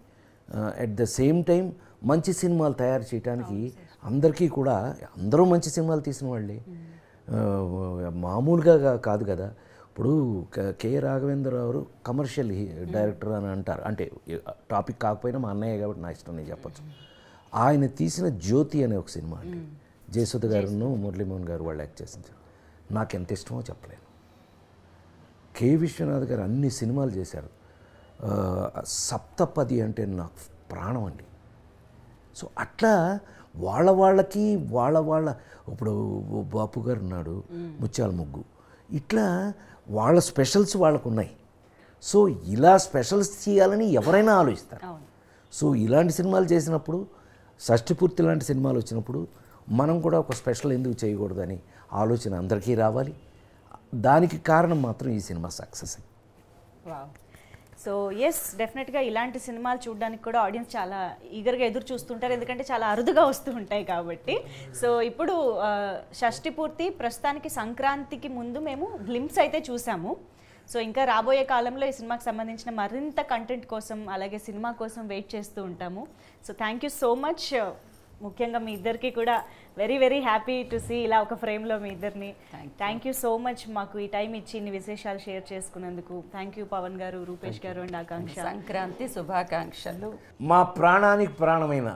అట్ ద సేమ్ టైం మంచి సినిమాలు తయారు చేయడానికి అందరికీ కూడా, అందరూ మంచి సినిమాలు తీసిన వాళ్ళే, మామూలుగా కాదు కదా. ఇప్పుడు కె రాఘవేంద్రరావు కమర్షియల్ డైరెక్టర్ అని అంటారు, అంటే టాపిక్ కాకపోయినా మా అన్నయ్య కాబట్టి నా ఇష్టం నేను చెప్పచ్చు. ఆయన తీసిన జ్యోతి అనే ఒక సినిమా అండి, జయసుధ గారును మురళీమోహన్ గారు వాళ్ళు యాక్ట్ చేసింది. నాకు ఎంత ఇష్టమో చెప్పలేను. కె విశ్వనాథ్ గారు అన్ని సినిమాలు చేశారు. సప్తపది అంటే నాకు ప్రాణం అండి. సో అట్లా వాళ్ళకి వాళ్ళ ఇప్పుడు బాపు గారు ఉన్నాడు, ముత్యాల ముగ్గు, ఇట్లా వాళ్ళ స్పెషల్స్ వాళ్ళకు ఉన్నాయి. సో ఇలా స్పెషల్స్ చేయాలని ఎవరైనా ఆలోచిస్తారు. సో ఇలాంటి సినిమాలు చేసినప్పుడు, షష్టిపూర్తి లాంటి సినిమాలు వచ్చినప్పుడు మనం కూడా ఒక స్పెషల్ ఎందుకు చేయకూడదని ఆలోచన అందరికీ రావాలి. దానికి కారణం మాత్రం ఈ సినిమా సక్సెస్. సో ఎస్, డెఫినెట్గా ఇలాంటి సినిమాలు చూడడానికి కూడా ఆడియన్స్ చాలా ఈగర్గా ఎదురు చూస్తుంటారు, ఎందుకంటే చాలా అరుదుగా వస్తూ ఉంటాయి కాబట్టి. సో ఇప్పుడు షష్టిపూర్తి ప్రస్తుతానికి సంక్రాంతికి ముందు మేము గ్లింప్స్ అయితే చూసాము. సో ఇంకా రాబోయే కాలంలో ఈ సినిమాకి సంబంధించిన మరింత కంటెంట్ కోసం అలాగే సినిమా కోసం వెయిట్ చేస్తూ ఉంటాము. So thank you so much. ముఖ్యంగా మీ ఇద్దరికి కూడా very very happy to see ఇలా ఒక ఫ్రేమ్లో మీ ఇద్దరిని. థ్యాంక్ యూ సో మచ్ మాకు ఈ టైం ఇచ్చి ఇన్ని విశేషాలు షేర్ చేసుకున్నందుకు. థ్యాంక్ యూ పవన్ గారు, రూపేష్ గారు అండ్ ఆకాంక్ష. సంక్రాంతి శుభాకాంక్షలు. మా ప్రాణానికి ప్రాణమైన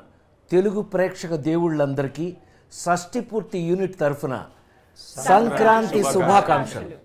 తెలుగు ప్రేక్షక దేవుళ్ళందరికీ షష్టిపూర్తి యూనిట్ తరఫున సంక్రాంతి శుభాకాంక్షలు.